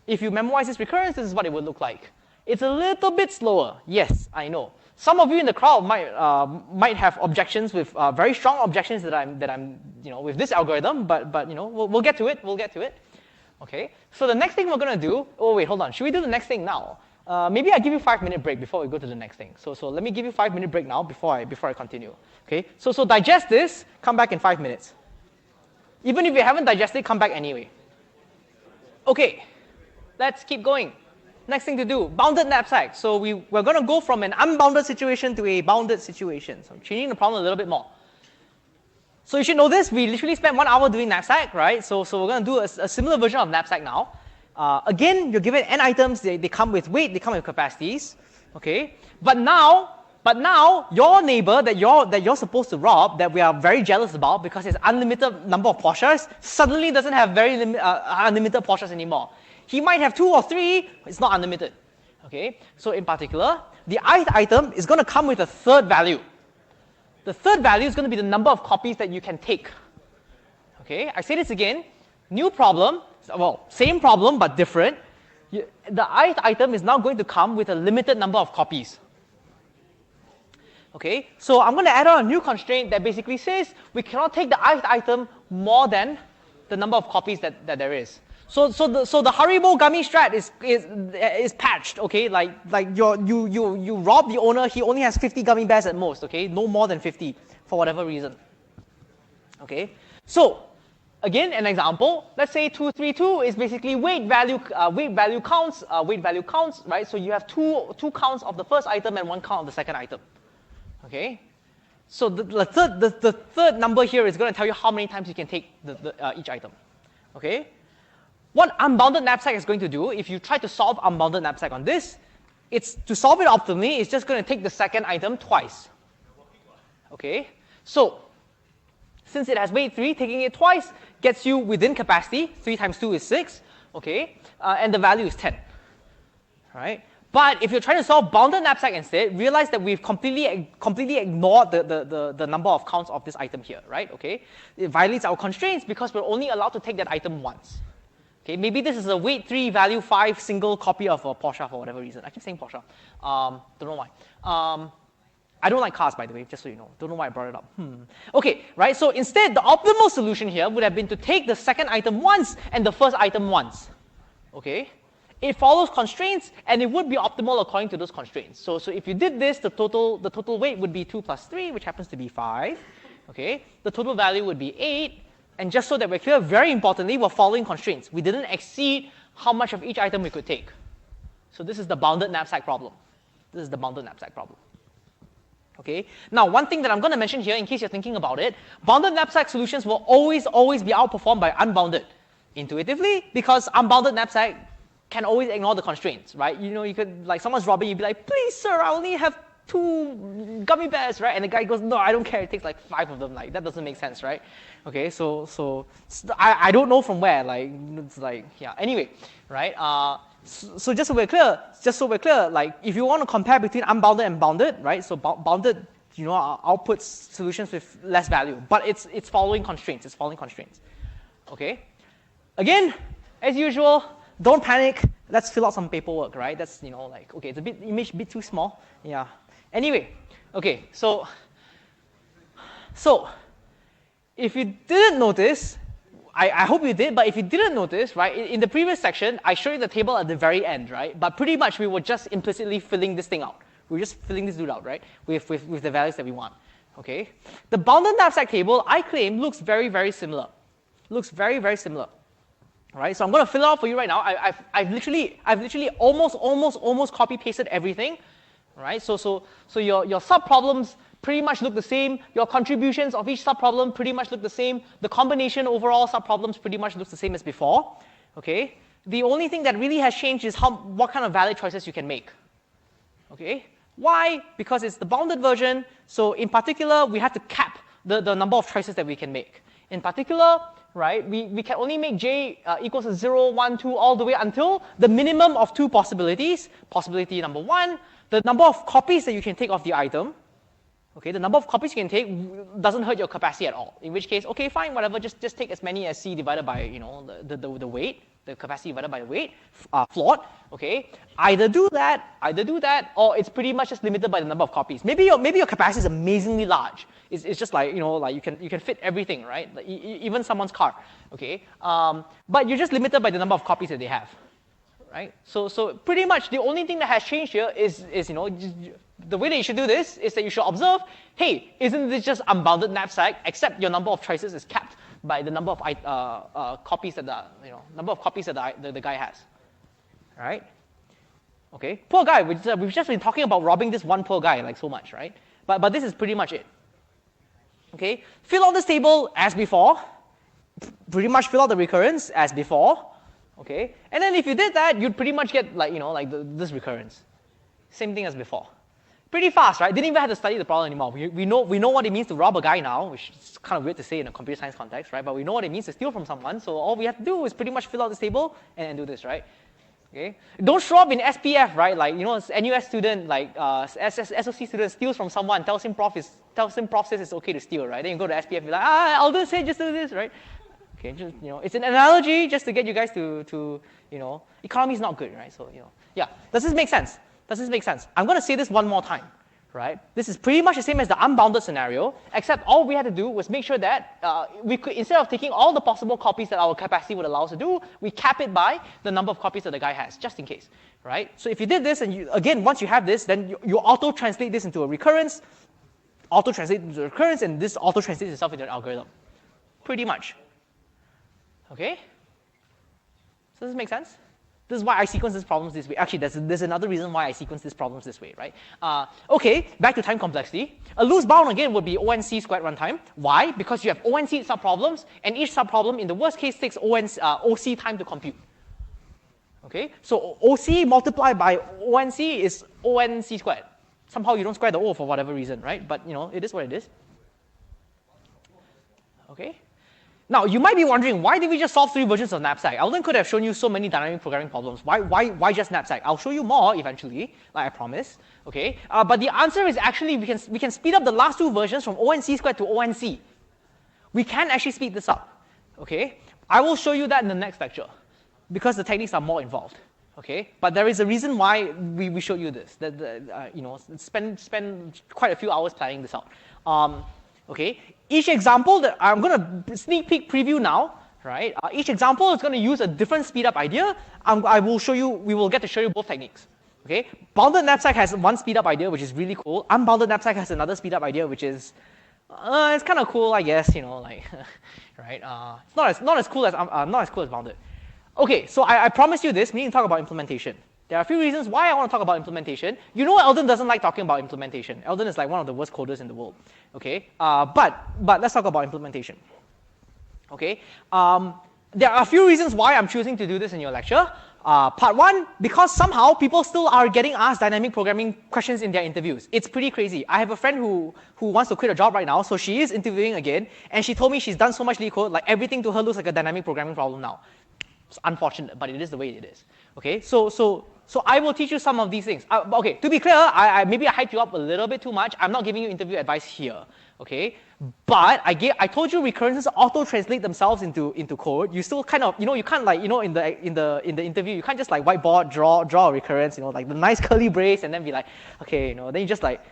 If you memorize this recurrence, this is what it would look like. It's a little bit slower. Yes, I know. Some of you in the crowd might have objections with very strong objections that I'm with this algorithm, but we'll get to it. We'll get to it. Okay, so the next thing we're going to do, oh wait, hold on. Should we do the next thing now? Maybe I give you a 5-minute break before we go to the next thing. So let me give you a 5-minute break now before I continue. Okay, so digest this, come back in 5 minutes. Even if you haven't digested, come back anyway. Okay, let's keep going. Next thing to do, bounded knapsack. So we're going to go from an unbounded situation to a bounded situation. So I'm changing the problem a little bit more. So you should know this. We literally spent 1 hour doing knapsack, right? So we're going to do a similar version of knapsack now. Again, you're given n items. They come with weight. They come with capacities. Okay. But now your neighbor that you're supposed to rob, that we are very jealous about because it's unlimited number of Porsches, suddenly doesn't have unlimited Porsches anymore. He might have 2 or 3. It's not unlimited. Okay. So in particular, the ith item is going to come with a third value. The third value is going to be the number of copies that you can take. Okay, I say this again. New problem, well, same problem but different. The ith item is now going to come with a limited number of copies. Okay, so I'm going to add on a new constraint that basically says we cannot take the ith item more than the number of copies that there is. So the Haribo gummy strat is patched, okay? Like you rob the owner, he only has 50 gummy bears at most, okay? No more than 50 for whatever reason. Okay? So again, an example. Let's say 232 is basically weight value counts, right? So you have two counts of the first item and 1 count of the second item. Okay? So the third number here is going to tell you how many times you can take each item. Okay? What unbounded knapsack is going to do, if you try to solve unbounded knapsack on this, it's to solve it optimally, it's just going to take the second item twice. Okay? So, since it has weight 3, taking it twice gets you within capacity. 3 times 2 is 6. Okay? And the value is 10. Right? But if you're trying to solve bounded knapsack instead, realize that we've completely ignored the number of counts of this item here. Right? Okay? It violates our constraints because we're only allowed to take that item once. Okay, maybe this is a weight 3, value 5 single copy of a Porsche for whatever reason. I keep saying Porsche. Don't know why. I don't like cars, by the way, just so you know. Don't know why I brought it up. Okay, right? So instead, the optimal solution here would have been to take the second item once and the first item once. Okay? It follows constraints, and it would be optimal according to those constraints. So if you did this, the total weight would be 2 plus 3, which happens to be 5. okay, the total value would be 8. And just so that we're clear, very importantly, we're following constraints. We didn't exceed how much of each item we could take. So this is the bounded knapsack problem. This is the bounded knapsack problem. Okay. Now, one thing that I'm going to mention here, in case you're thinking about it, bounded knapsack solutions will always be outperformed by unbounded. Intuitively, because unbounded knapsack can always ignore the constraints, right? You know, you could, like, someone's robbing, you'd be like, please, sir, I only have 2 gummy bears, right? And the guy goes, no, I don't care, it takes like 5 of them. Like, that doesn't make sense, right? Okay, so I don't know from where, like, it's like, yeah, anyway, right? So just so we're clear, like, if you want to compare between unbounded and bounded, right? So bounded, you know, outputs solutions with less value, but it's following constraints. It's following constraints. Okay. Again, as usual, don't panic. Let's fill out some paperwork, right? That's, you know, like, okay, it's a bit image a bit too small. Yeah. Anyway, okay. So if you didn't notice, I hope you did, but if you didn't notice, right, in the previous section, I showed you the table at the very end, right? But pretty much we were just implicitly filling this thing out. We were just filling this dude out, right, with the values that we want, okay? The bounded knapsack table, I claim, looks very, very similar. Looks very, very similar, right? So I'm going to fill it out for you right now. I've literally almost copy-pasted everything, right? So your sub-problems pretty much look the same. Your contributions of each subproblem pretty much look the same. The combination overall subproblems pretty much looks the same as before. Okay. The only thing that really has changed is what kind of valid choices you can make. Okay. Why? Because it's the bounded version. So in particular, we have to cap the number of choices that we can make. In particular, right, we can only make j equals to 0, 1, 2, all the way until the minimum of 2 possibilities. Possibility number 1, the number of copies that you can take of the item. Okay, the number of copies you can take doesn't hurt your capacity at all. In which case, okay, fine, whatever, just take as many as c divided by, you know, the weight, the capacity divided by the weight, flawed. Okay, either do that, or it's pretty much just limited by the number of copies. Maybe your capacity is amazingly large. It's just like, you know, like you can fit everything, right? Like, even someone's car. Okay, but you're just limited by the number of copies that they have, right? So pretty much the only thing that has changed here is you know. The way that you should do this is that you should observe, hey, isn't this just unbounded knapsack, except your number of choices is capped by the number of copies that the guy has, right? Okay, poor guy. We've just been talking about robbing this one poor guy like so much, right? But this is pretty much it. Okay, fill out this table as before. Pretty much fill out the recurrence as before. Okay, and then if you did that, you'd pretty much get like, you know, like this recurrence, same thing as before. Pretty fast, right? Didn't even have to study the problem anymore. We know what it means to rob a guy now, which is kind of weird to say in a computer science context, right? But we know what it means to steal from someone, so all we have to do is pretty much fill out this table and do this, right? Okay? Don't show up in SPF, right? Like, you know, NUS student, like SOC student steals from someone, tells him prof says it's okay to steal, right? Then you go to SPF, you're like, I'll just do this, right? Okay, just, you know, it's an analogy just to get you guys to you know, economy is not good, right? So, you know, yeah. Does this make sense? Does this make sense? I'm going to say this one more time, right? This is pretty much the same as the unbounded scenario, except all we had to do was make sure that we could, instead of taking all the possible copies that our capacity would allow us to do, we cap it by the number of copies that the guy has, just in case, right? So if you did this, and again, once you have this, then you auto-translate this into a recurrence, and this auto-translates itself into an algorithm. Pretty much. Okay? So does this make sense? This is why I sequence these problems this way. Actually, there's another reason why I sequence these problems this way, right? Okay, back to time complexity. A loose bound, again, would be ONC squared runtime. Why? Because you have ONC subproblems, and each subproblem, in the worst case, takes OC time to compute. Okay, so OC multiplied by ONC is ONC squared. Somehow you don't square the O for whatever reason, right? But, you know, it is what it is. Okay? Now, you might be wondering, why did we just solve 3 versions of Knapsack? Alden could have shown you so many dynamic programming problems. Why just Knapsack? I'll show you more eventually, like I promised. Okay, but the answer is actually we can speed up the last 2 versions from ONC squared to ONC. We can actually speed this up. Okay, I will show you that in the next lecture because the techniques are more involved. Okay, but there is a reason why we showed you this. That you know, spend quite a few hours planning this out. Okay, each example that I'm going to sneak peek preview now, right? Each example is going to use a different speed up idea. I will show you. We will get to show you both techniques. Okay, bounded knapsack has one speed up idea, which is really cool. Unbounded knapsack has another speed up idea, which is It's kind of cool, I guess, like, right? It's not as cool as bounded. Okay, so I promised you this. We need to talk about implementation. There are a few reasons why I want to talk about implementation. You know, Eldon doesn't like talking about implementation. Eldon is like one of the worst coders in the world. Okay, but let's talk about implementation. Okay, there are a few reasons why I'm choosing to do this in your lecture. Part one, because somehow people still are getting asked dynamic programming questions in their interviews. It's pretty crazy. I have a friend who wants to quit a job right now, so she is interviewing again, and she told me she's done so much lead code, like everything to her looks like a dynamic programming problem now. It's unfortunate, but it is the way it is. Okay, so I will teach you some of these things. Okay, to be clear, maybe I hyped you up a little bit too much. I'm not giving you interview advice here. Okay, but I told you recurrences auto-translate themselves into code. You still kind of, you can't like, in the interview, you can't just like whiteboard draw a recurrence, like the nice curly brace, and then be like, okay, then you just like,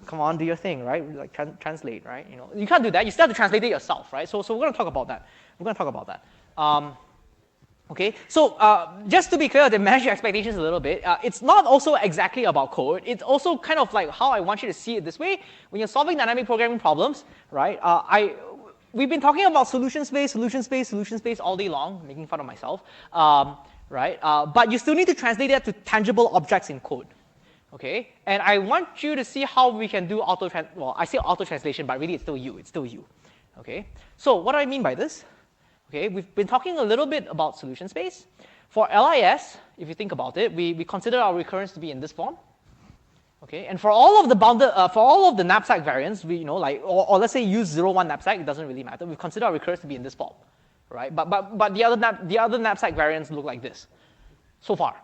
come on, do your thing, right? Like translate, right? You can't do that. You still have to translate it yourself, right? So we're going to talk about that. Okay, so just to be clear, to manage your expectations a little bit, it's not also exactly about code. It's also kind of like how I want you to see it this way. When you're solving dynamic programming problems, right, we've been talking about solution space all day long, making fun of myself, right? But you still need to translate that to tangible objects in code. Okay, and I want you to see how we can do I say auto-translation, but really it's still you. Okay, so what do I mean by this? Okay, we've been talking a little bit about solution space. For LIS, if you think about it, we consider our recurrence to be in this form. Okay, and for all of the knapsack variants, we or let's say use 0, 1 knapsack, it doesn't really matter. We consider our recurrence to be in this form, right? But the other knapsack variants look like this, so far.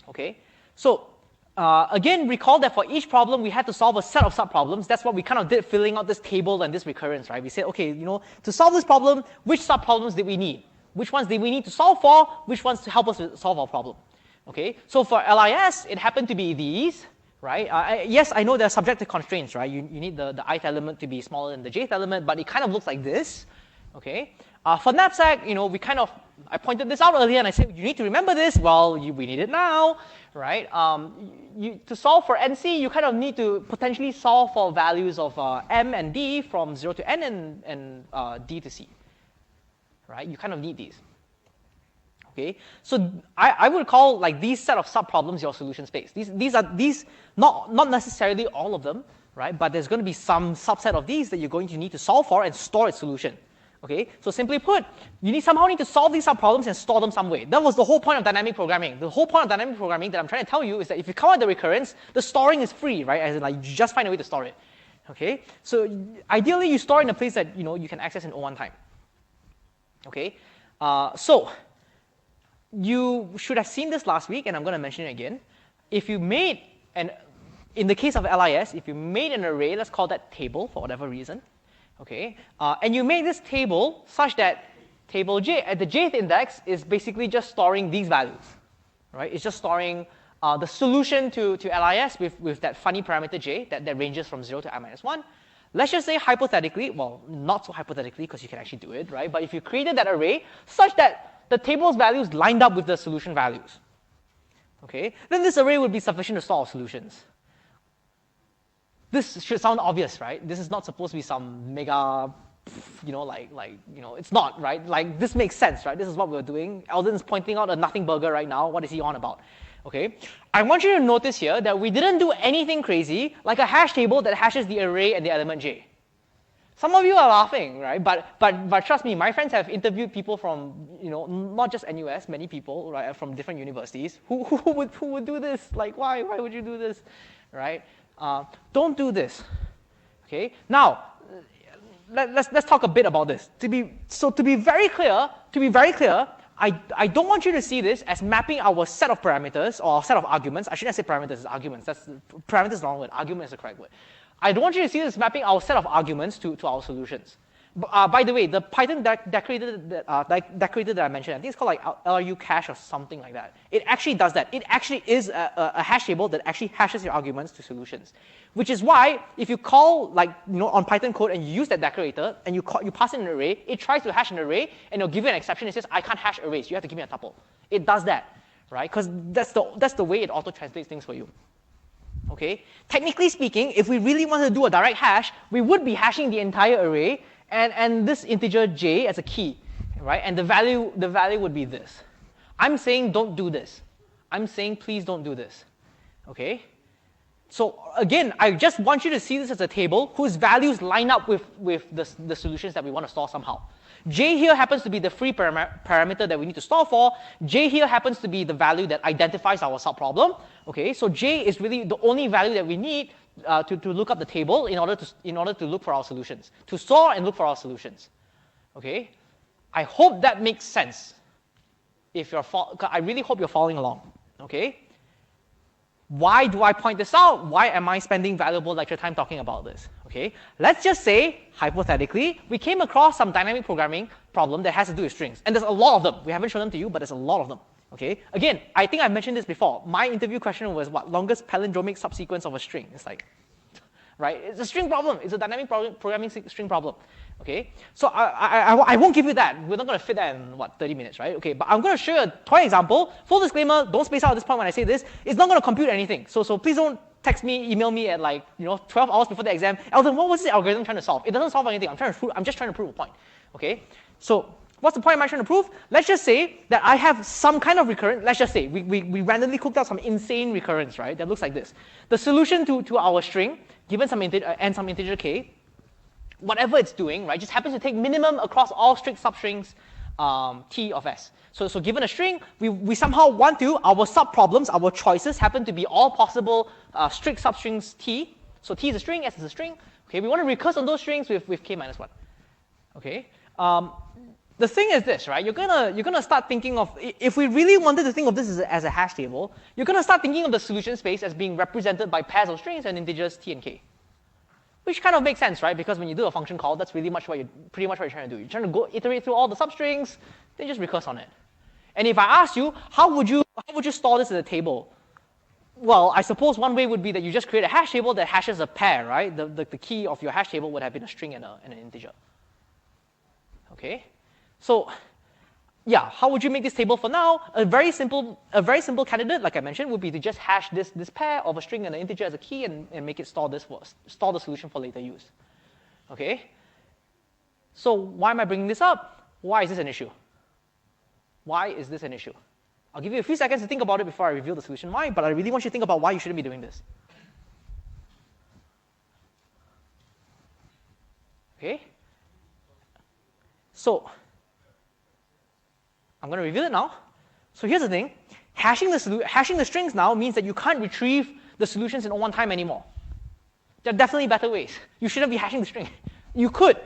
Okay, so again, recall that for each problem, we had to solve a set of subproblems. That's what we kind of did, filling out this table and this recurrence, right? We said, okay, to solve this problem, which subproblems did we need? Which ones did we need to solve for? Which ones to help us solve our problem? Okay, so for LIS, it happened to be these, right? Yes, I know they're subject to constraints, right? You need the ith element to be smaller than the jth element, but it kind of looks like this. Okay, for knapsack, I pointed this out earlier, and I said you need to remember this. Well, we need it now, right? To solve for NC, you kind of need to potentially solve for values of m and d from 0 to n and d to c, right? You kind of need these. Okay, so I would call like these set of subproblems your solution space. These are not necessarily all of them, right? But there's going to be some subset of these that you're going to need to solve for and store its solution. Okay, so simply put, you somehow need to solve these subproblems and store them some way. That was the whole point of dynamic programming. The whole point of dynamic programming that I'm trying to tell you is that if you come out the recurrence, the storing is free, right? As in, like, you just find a way to store it. Okay, so ideally you store in a place that you can access in O1 time. Okay, so you should have seen this last week, and I'm going to mention it again. If you made in the case of LIS, if you made an array, let's call that table for whatever reason. Okay, and you made this table such that table j at the jth index is basically just storing these values, right? It's just storing the solution to LIS with that funny parameter j that ranges from 0 to I-1. Let's just say hypothetically, well, not so hypothetically because you can actually do it, right? But if you created that array such that the table's values lined up with the solution values, okay, then this array would be sufficient to store solutions. This should sound obvious, right? This is not supposed to be some mega, it's not, right? Like, this makes sense, right? This is what we're doing. Eldon's pointing out a nothing burger right now. What is he on about? Okay? I want you to notice here that we didn't do anything crazy, like a hash table that hashes the array and the element j. Some of you are laughing, right? But trust me, my friends have interviewed people from, not just NUS, many people, right, from different universities. Who would do this? Like, why would you do this, right? Don't do this. Okay. Now, let's talk a bit about this. To be very clear, I don't want you to see this as mapping our set of parameters or set of arguments. I shouldn't say parameters, it's arguments. Parameters is the wrong word. Argument is the correct word. I don't want you to see this mapping our set of arguments to our solutions. By the way, the Python decorator that I mentioned, I think it's called like LRU cache or something like that. It actually does that. It actually is a hash table that actually hashes your arguments to solutions. Which is why if you call on Python code and you use that decorator and you pass in an array, it tries to hash an array and it'll give you an exception. It says, I can't hash arrays. You have to give me a tuple. It does that, right? Because that's the way it auto translates things for you. Okay? Technically speaking, if we really wanted to do a direct hash, we would be hashing the entire array and this integer j as a key, right? And the value would be this. I'm saying don't do this. I'm saying please don't do this. Okay? So again, I just want you to see this as a table whose values line up with the solutions that we want to store somehow. J here happens to be the free parameter that we need to store for. J here happens to be the value that identifies our subproblem. Okay, so J is really the only value that we need to look up the table in order to look for our solutions, to store and look for our solutions. Okay, I hope that makes sense. I really hope you're following along. Okay. Why do I point this out? Why am I spending valuable lecture time talking about this? Okay, let's just say, hypothetically, we came across some dynamic programming problem that has to do with strings. And there's a lot of them. We haven't shown them to you, but there's a lot of them. Okay, again, I think I've mentioned this before. My interview question was what? Longest palindromic subsequence of a string. It's like, right? It's a string problem. It's a dynamic programming string problem. Okay, so I won't give you that. We're not going to fit that in, 30 minutes, right? Okay, but I'm going to show you a toy example. Full disclaimer, don't space out at this point when I say this. It's not going to compute anything. So please don't text me, email me at 12 hours before the exam. Elton, what was the algorithm trying to solve? It doesn't solve anything. I'm just trying to prove a point. Okay, so what's the point am I trying to prove? Let's just say that I have some kind of recurrent. Let's just say we randomly cooked out some insane recurrence, right? That looks like this. The solution to our string, given some integer k, whatever it's doing, right, just happens to take minimum across all strict substrings T of S. So given a string, we somehow want to, our subproblems, our choices happen to be all possible strict substrings T. So T is a string, S is a string. Okay, we want to recurse on those strings with k minus 1. Okay. The thing is this, right? You're gonna start thinking of, if we really wanted to think of this as a hash table, you're gonna start thinking of the solution space as being represented by pairs of strings and integers T and k. Which kind of makes sense, right? Because when you do a function call, that's pretty much what you're trying to do. You're trying to go iterate through all the substrings, then just recurse on it. And if I ask you, how would you store this in a table? Well, I suppose one way would be that you just create a hash table that hashes a pair, right? The key of your hash table would have been a string and an integer. Okay? So, yeah, how would you make this table for now? A very simple candidate, like I mentioned, would be to just hash this pair of a string and an integer as a key and make it store the solution for later use. Okay? So why am I bringing this up? Why is this an issue? Why is this an issue? I'll give you a few seconds to think about it before I reveal the solution why, but I really want you to think about why you shouldn't be doing this. Okay? So, I'm going to reveal it now. So here's the thing. Hashing the strings now means that you can't retrieve the solutions in one time anymore. There are definitely better ways. You shouldn't be hashing the string. You could.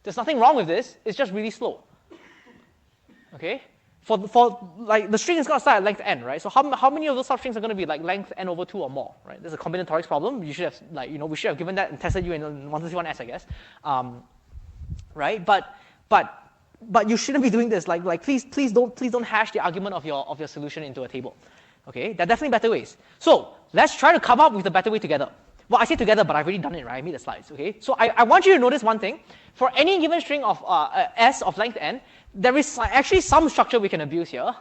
There's nothing wrong with this. It's just really slow. Okay? For the string is going to start at length n, right? So how many of those substrings are going to be like length n over 2 or more, right? There's a combinatorics problem. You should have we should have given that and tested you in 161S, I guess. Right? But you shouldn't be doing this. Please don't hash the argument of your solution into a table. Okay? There are definitely better ways. So let's try to come up with a better way together. Well, I say together, but I've already done it, right? I made the slides. Okay? So I want you to notice one thing. For any given string of S of length n, there is actually some structure we can abuse here.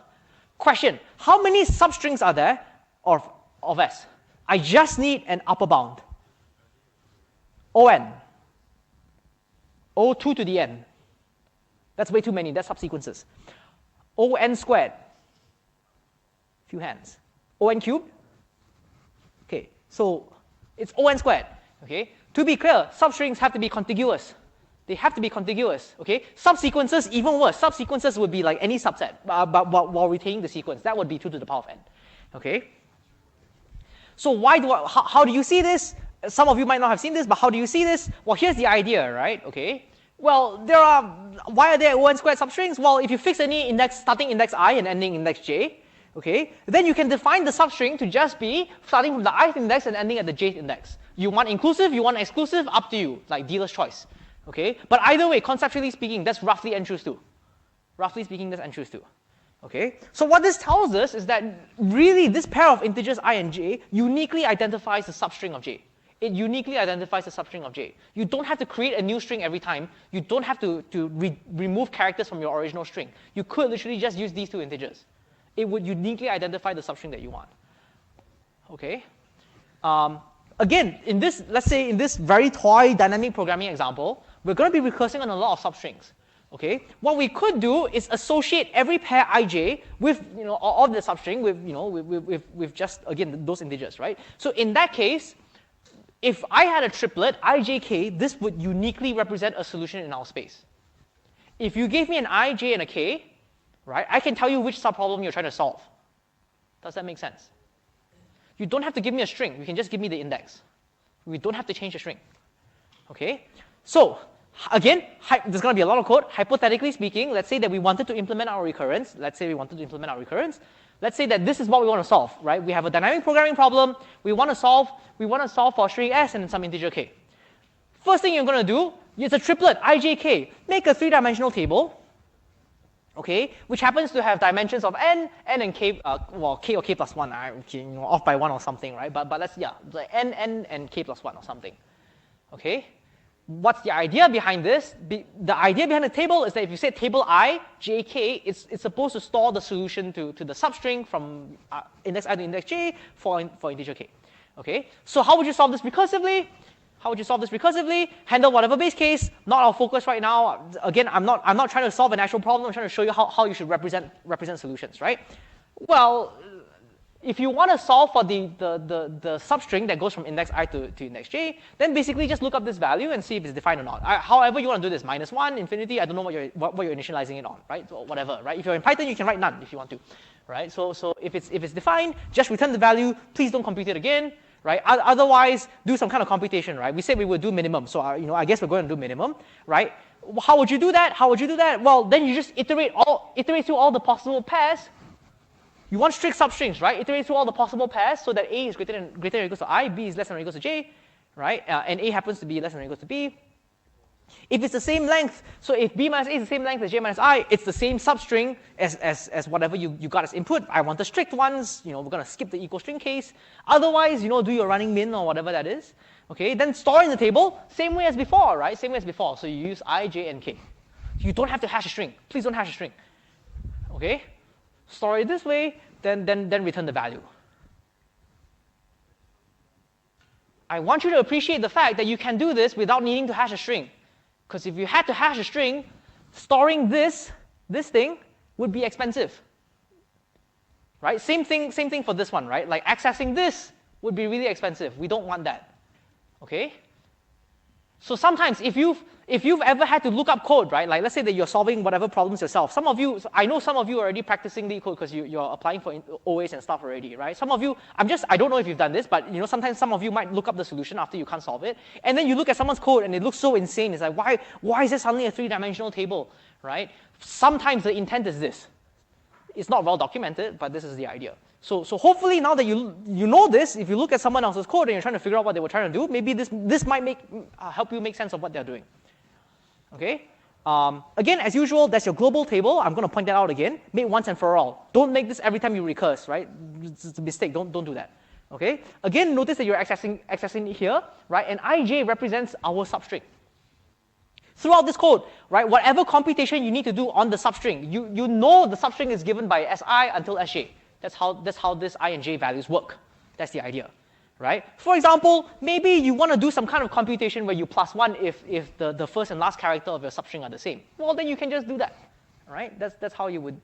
Question: how many substrings are there of S? I just need an upper bound. O(n). O2 to the n. That's way too many. That's subsequences. O(n) squared. Few hands. O(n) cubed. Okay, so it's O(n) squared. Okay. To be clear, substrings have to be contiguous. They have to be contiguous. Okay. Subsequences even worse. Subsequences would be like any subset, but while retaining the sequence, that would be 2 to the power of n. Okay. So how do you see this? Some of you might not have seen this, but how do you see this? Well, here's the idea, right? Okay. Well, why are there O(n) squared substrings? Well, if you fix any index, starting index I and ending index j, okay, then you can define the substring to just be starting from the ith index and ending at the jth index. You want inclusive, you want exclusive, up to you, like dealer's choice. Okay, but either way, conceptually speaking, that's roughly n choose 2. Roughly speaking, that's n choose 2. Okay, so what this tells us is that really this pair of integers I and j uniquely identifies the substring of j. It uniquely identifies the substring of j. You don't have to create a new string every time. You don't have to remove characters from your original string. You could literally just use these two integers. It would uniquely identify the substring that you want. Okay? Again, let's say in this very toy dynamic programming example, we're going to be recursing on a lot of substrings. Okay, what we could do is associate every pair ij with of the substring with just again those integers, right? So in that case, if I had a triplet ijk, this would uniquely represent a solution in our space. If you gave me an ij and a k, right, I can tell you which subproblem you're trying to solve. Does that make sense? You don't have to give me a string. You can just give me the index. We don't have to change the string. Okay, so. Again, there's going to be a lot of code. Hypothetically speaking, let's say that we wanted to implement our recurrence. Let's say that this is what we want to solve, right? We have a dynamic programming problem. We want to solve for string s and some integer k. First thing you're going to do is a triplet ijk. Make a three-dimensional table, okay, which happens to have dimensions of n and k. K or k plus one, off by one or something, right? But let's like n and k plus one or something, okay. What's the idea behind this? The idea behind the table is that if you say table I, j, k, it's supposed to store the solution to the substring from index I to index j for integer k. Okay, so how would you solve this recursively? Handle whatever base case. Not our focus right now. Again, I'm not trying to solve an actual problem. I'm trying to show you how you should represent solutions, right? Well, if you want to solve for the substring that goes from index I to index j, then basically just look up this value and see if it's defined or not. However you want to do this, -1, infinity, I don't know what you're initializing it on, right? So whatever, right? If you're in Python, you can write none if you want to, right? So if it's defined, just return the value. Please don't compute it again, right? Otherwise, do some kind of computation, right? We said we would do minimum, so I guess we're going to do minimum, right? How would you do that? Well, then you just iterate through all the possible pairs. You want strict substrings, right? Iterate through all the possible pairs so that A is greater than or equals to I, B is less than or equals to J, right? And A happens to be less than or equals to B. If it's the same length, so if B minus A is the same length as J minus I, it's the same substring as whatever you got as input. I want the strict ones, we're going to skip the equal string case. Otherwise, do your running min or whatever that is. Okay, then store in the table, same way as before, right? Same way as before. So you use I, J, and K. You don't have to hash a string. Please don't hash a string. Okay? Store it this way, then return the value. I want you to appreciate the fact that you can do this without needing to hash a string. Because if you had to hash a string, storing this thing would be expensive. Right? Same thing for this one, right? Like accessing this would be really expensive. We don't want that. Okay? So sometimes if you've ever had to look up code, right? Like let's say that you're solving whatever problems yourself. I know some of you are already practicing LeetCode because you're applying for OAs and stuff already, right? Some of you, I don't know if you've done this, but sometimes some of you might look up the solution after you can't solve it, and then you look at someone's code and it looks so insane. It's like why is there suddenly a three-dimensional table, right? Sometimes the intent is this. It's not well documented, but this is the idea. So hopefully now that you know this, if you look at someone else's code and you're trying to figure out what they were trying to do, maybe this might help you make sense of what they're doing. Okay. Again, as usual, that's your global table. I'm going to point that out again. Make once and for all. Don't make this every time you recurse, right? It's a mistake. Don't do that. Okay. Again, notice that you're accessing it here, right? And ij represents our substring. Throughout this code, right, whatever computation you need to do on the substring, you know the substring is given by si until sj. That's how this I and j values work. That's the idea, right? For example, maybe you want to do some kind of computation where you +1 if the first and last character of your substring are the same. Well, then you can just do that, right? That's how you would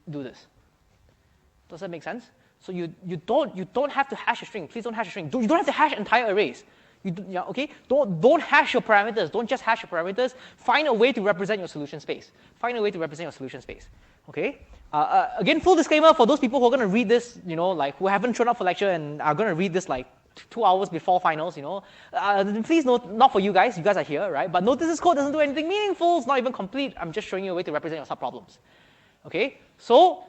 do this. Does that make sense? So you don't have to hash a string. Please don't hash a string. You don't have to hash entire arrays. Okay? Don't hash your parameters. Don't just hash your parameters. Find a way to represent your solution space. Okay? Again, full disclaimer for those people who are going to read this, like who haven't shown up for lecture and are going to read this like 2 hours before finals, please note, not for you guys. You guys are here, right? But notice this code doesn't do anything meaningful. It's not even complete. I'm just showing you a way to represent your subproblems. Okay? So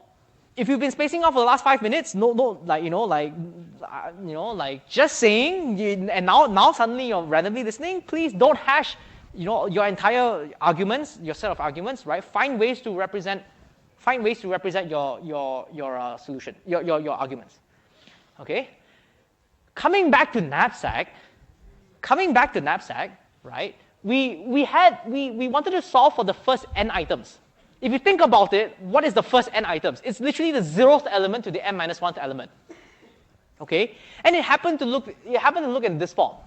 if you've been spacing out for the last 5 minutes, just saying, and now suddenly you're randomly listening, please don't hash, your entire arguments, your set of arguments, right? Find ways to represent your solution, your arguments. Okay? Coming back to Knapsack, right? We wanted to solve for the first n items. If you think about it, what is the first n items? It's literally the 0th element to the n minus 1th element. Okay, and it happened to look in this form,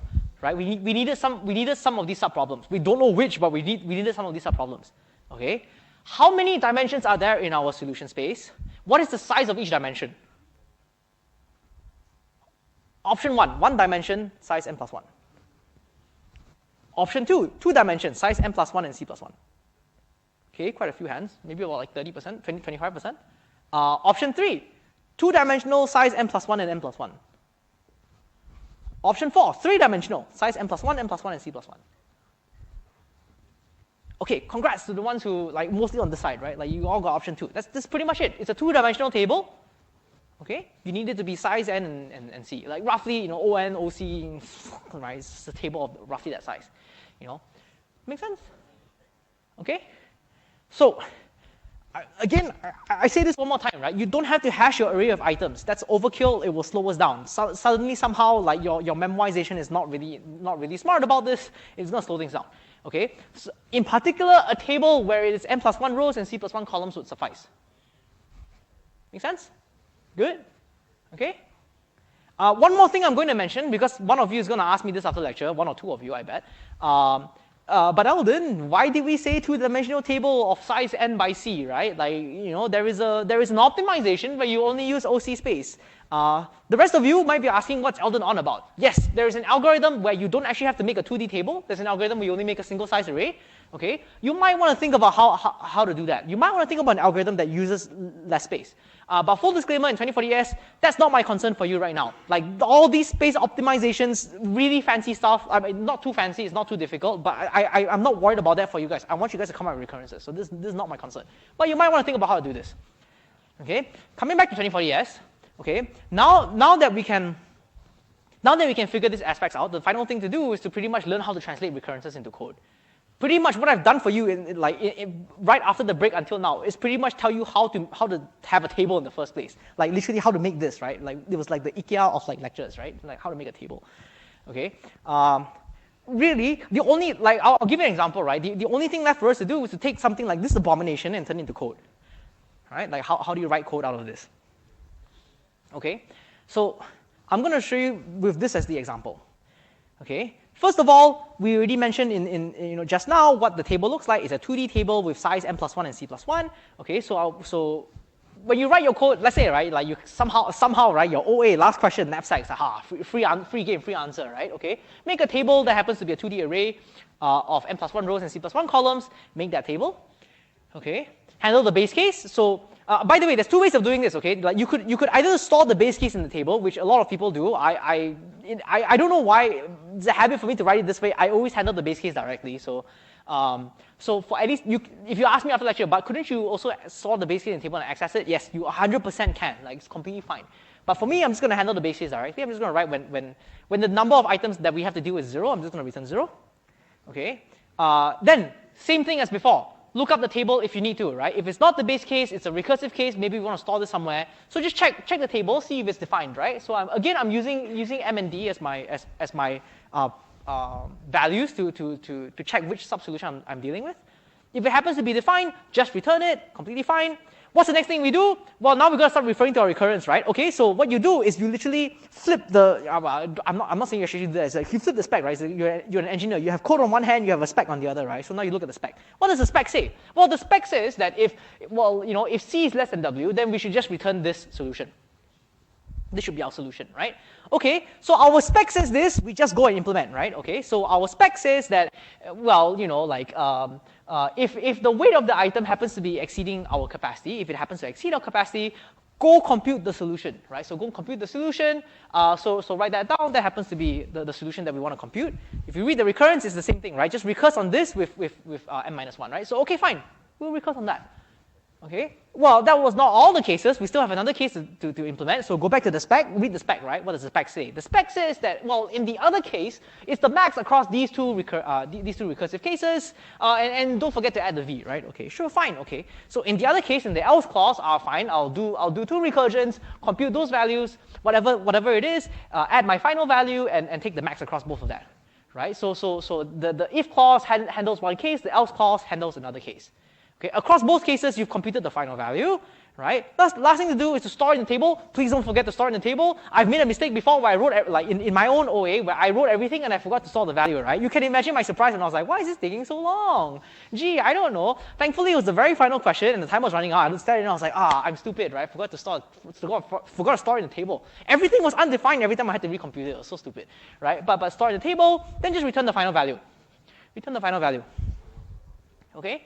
right? We needed some of these subproblems. We don't know which, but we needed some of these subproblems. Okay, how many dimensions are there in our solution space? What is the size of each dimension? Option 1, 1 dimension, size n plus 1. Option 2, 2 dimensions, size n plus 1 and c plus 1. Okay, quite a few hands, maybe about like 30%, 25%. Option 3, 2-dimensional, size n plus 1 and n plus 1. Option 4, 3-dimensional, size n plus 1, n plus 1, and c plus 1. Okay, congrats to the ones who, like, mostly on this side, right? Like, you all got option 2. That's pretty much it. It's a 2-dimensional table. Okay, you need it to be size n and c, like roughly, you know, ON, OC, right? It's just a table of roughly that size, you know. Make sense? Okay. So, again, I say this one more time, right? You don't have to hash your array of items. That's overkill. It will slow us down. Suddenly, somehow, like your memorization is not really smart about this. It's going to slow things down. Okay. So in particular, a table where it is n plus 1 rows and c plus 1 columns would suffice. Make sense? Good? Okay? One more thing I'm going to mention, because one of you is going to ask me this after lecture, one or two of you, I bet. But Eldon, why did we say 2-dimensional table of size n by c, right? Like, you know, there is an optimization where you only use OC space. The rest of you might be asking, what's Eldon on about? Yes, there is an algorithm where you don't actually have to make a 2D table. There's an algorithm where you only make a single size array. Okay? You might want to think about how to do that. You might want to think about an algorithm that uses less space. But full disclaimer, in 2040S, that's not my concern for you right now. Like, all these space optimizations, really fancy stuff, I mean, not too fancy, it's not too difficult, but I'm not worried about that for you guys. I want you guys to come up with recurrences, so this is not my concern. But you might want to think about how to do this. Okay? Coming back to 2040S, okay, now that we can figure these aspects out, the final thing to do is to pretty much learn how to translate recurrences into code. Pretty much what I've done for you right after the break until now is pretty much tell you how to have a table in the first place. Like literally how to make this, right? Like it was like the IKEA of like lectures, right? Like how to make a table. Okay. Really, the only I'll give you an example, right? The only thing left for us to do is to take something like this abomination and turn it into code. Right? Like how do you write code out of this? Okay. So I'm going to show you with this as the example. Okay. First of all, we already mentioned in just now what the table looks like. It's a 2D table with size n plus 1 and c plus 1. Okay, so when you write your code, let's say, right, like you somehow, right, your OA, last question, knapsack, free game, free answer, right? Okay, make a table that happens to be a 2D array of n plus 1 rows and c plus 1 columns. Make that table. Okay, handle the base case. So by the way, there's two ways of doing this. Okay, like you could either store the base case in the table, which a lot of people do. I don't know why it's a habit for me to write it this way. I always handle the base case directly. So for at least if you ask me after lecture, but couldn't you also store the base case in the table and access it? Yes, you 100% can. Like it's completely fine. But for me, I'm just going to handle the base case directly. I'm just going to write when the number of items that we have to deal with is 0. I'm just going to return 0. Okay. Then same thing as before. Look up the table if you need to, right? If it's not the base case, it's a recursive case, maybe we want to store this somewhere. So just check the table, see if it's defined, right? So I'm using M and D as my values to check which sub-solution I'm dealing with. If it happens to be defined, just return it, completely fine. What's the next thing we do? Well, now we're going to start referring to our recurrence, right? Okay, so what you do is you literally flip the, I'm not saying you actually do this, like you flip the spec, right? So you're an engineer, you have code on one hand, you have a spec on the other, right? So now you look at the spec. What does the spec say? Well, the spec says that if C is less than W, then we should just return this solution. This should be our solution, right? Okay, so our spec says this, we just go and implement, right? Okay, so our spec says that, well, if the weight of the item happens to be exceeding our capacity, if it happens to exceed our capacity, go compute the solution, right? So go compute the solution. So write that down. That happens to be the solution that we want to compute. If you read the recurrence, it's the same thing, right? Just recurse on this with n minus 1, right? So okay, fine. We'll recurse on that. Okay. Well, that was not all the cases. We still have another case to implement. So go back to the spec, read the spec, right? What does the spec say? The spec says that, well, in the other case, it's the max across these two recursive cases, and don't forget to add the v, right? Okay, sure, fine. Okay. So in the other case, in the else clause, fine. I'll do two recursions, compute those values, whatever it is, add my final value, and take the max across both of that, right? So the if clause handles one case, the else clause handles another case. Okay, across both cases, you've computed the final value, right? Last thing to do is to store it in the table. Please don't forget to store it in the table. I've made a mistake before where I wrote, like in my own OA, where I wrote everything and I forgot to store the value, right? You can imagine my surprise when I was like, why is this taking so long? Gee, I don't know. Thankfully, it was the very final question and the time was running out. I looked at it and I was like, I'm stupid, right? Forgot to store it in the table. Everything was undefined every time I had to recompute it. It was so stupid, right? But store it in the table, then just return the final value. Return the final value. Okay?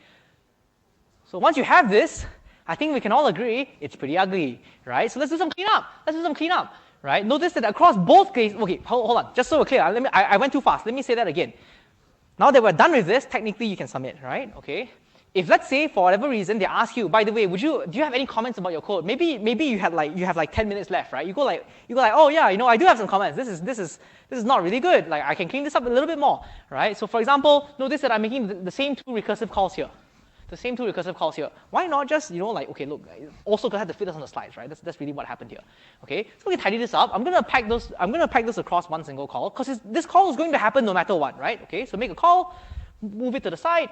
So once you have this, I think we can all agree it's pretty ugly, right? So let's do some cleanup. Right? Notice that across both cases, okay, hold on, just so we're clear. I went too fast. Let me say that again. Now that we're done with this, technically you can submit, right? Okay. If let's say for whatever reason they ask you, by the way, do you have any comments about your code? Maybe you have like 10 minutes left, right? You go like, oh yeah, I do have some comments. This is not really good. Like I can clean this up a little bit more, right? So for example, notice that I'm making the same two recursive calls here. Why not just, okay, look, also because I had to fit this on the slides, right? That's really what happened here. Okay, so we can tidy this up. I'm gonna pack this across one single call because this call is going to happen no matter what, right? Okay, so make a call, move it to the side.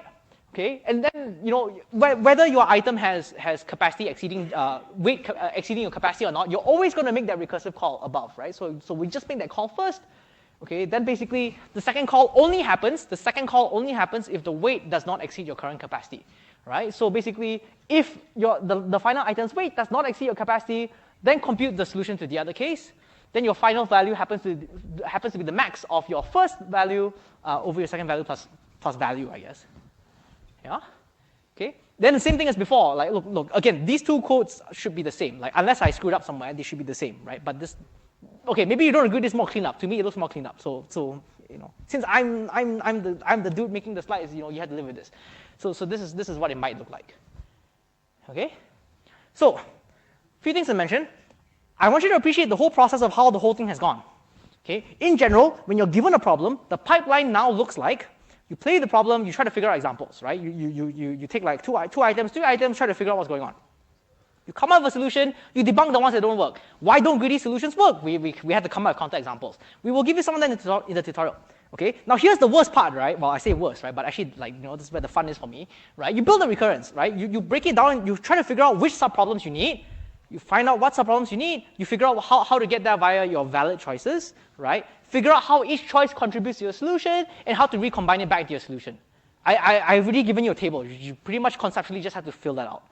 Okay, and then whether your item has capacity exceeding weight exceeding your capacity or not, you're always going to make that recursive call above, right? So we just make that call first. Okay, then basically the second call only happens if the weight does not exceed your current capacity, right? So basically, if the final item's weight does not exceed your capacity, then compute the solution to the other case. Then your final value happens to be the max of your first value over your second value plus value, I guess. Yeah. Okay. Then the same thing as before. Like look. Again, these two codes should be the same. Like unless I screwed up somewhere, they should be the same, right? But this. Okay, maybe you don't agree this is more clean up. To me, it looks more clean up. So since I'm the dude making the slides, you had to live with this. So this is what it might look like. Okay? So, a few things to mention. I want you to appreciate the whole process of how the whole thing has gone. Okay? In general, when you're given a problem, the pipeline now looks like you play the problem, you try to figure out examples, right? You take like two items, try to figure out what's going on. You come up with a solution, you debunk the ones that don't work. Why don't greedy solutions work? We had to come up with counterexamples. We will give you some of them in the tutorial. Okay? Now here's the worst part, right? Well, I say worst, right? But actually, this is where the fun is for me, right? You build a recurrence, right? You break it down, you try to figure out which subproblems you need. You find out what subproblems you need. You figure out how to get there via your valid choices, right? Figure out how each choice contributes to your solution and how to recombine it back to your solution. I've already given you a table. You pretty much conceptually just have to fill that out.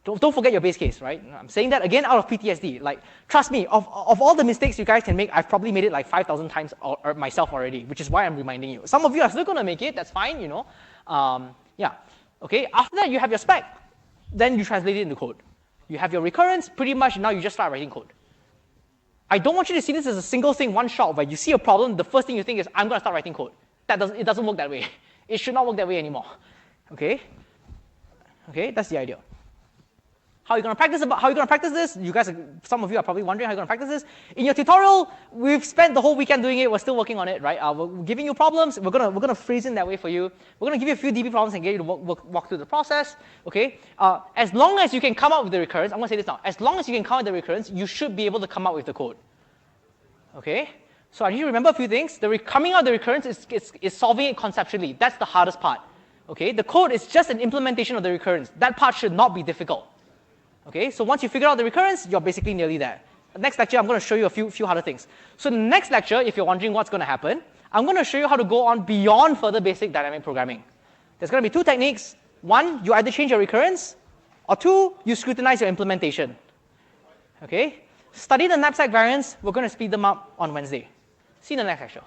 Don't forget your base case, right? I'm saying that again out of PTSD. Like, trust me, of all the mistakes you guys can make, I've probably made it like 5,000 times or myself already, which is why I'm reminding you. Some of you are still going to make it. That's fine, Yeah. Okay, after that, you have your spec. Then you translate it into code. You have your recurrence. Pretty much now you just start writing code. I don't want you to see this as a single thing, one shot, where you see a problem, the first thing you think is, I'm going to start writing code. It doesn't work that way. It should not work that way anymore. Okay? Okay, that's the idea. How are you going to practice this? You guys, some of you are probably wondering how you're going to practice this. In your tutorial, we've spent the whole weekend doing it. We're still working on it, right? We're giving you problems. We're gonna phrase it that way for you. We're gonna give you a few DB problems and get you to walk through the process. Okay? As long as you can come up with the recurrence, I'm gonna say this now. As long as you can come up with the recurrence, you should be able to come up with the code. Okay? So I need you to remember a few things. Coming out of the recurrence is solving it conceptually. That's the hardest part. Okay? The code is just an implementation of the recurrence. That part should not be difficult. Okay, so once you figure out the recurrence, you're basically nearly there. The next lecture, I'm going to show you a few harder things. So in the next lecture, if you're wondering what's going to happen, I'm going to show you how to go on beyond further basic dynamic programming. There's going to be two techniques. One, you either change your recurrence, or two, you scrutinize your implementation. Okay? Study the knapsack variants. We're going to speed them up on Wednesday. See you in the next lecture.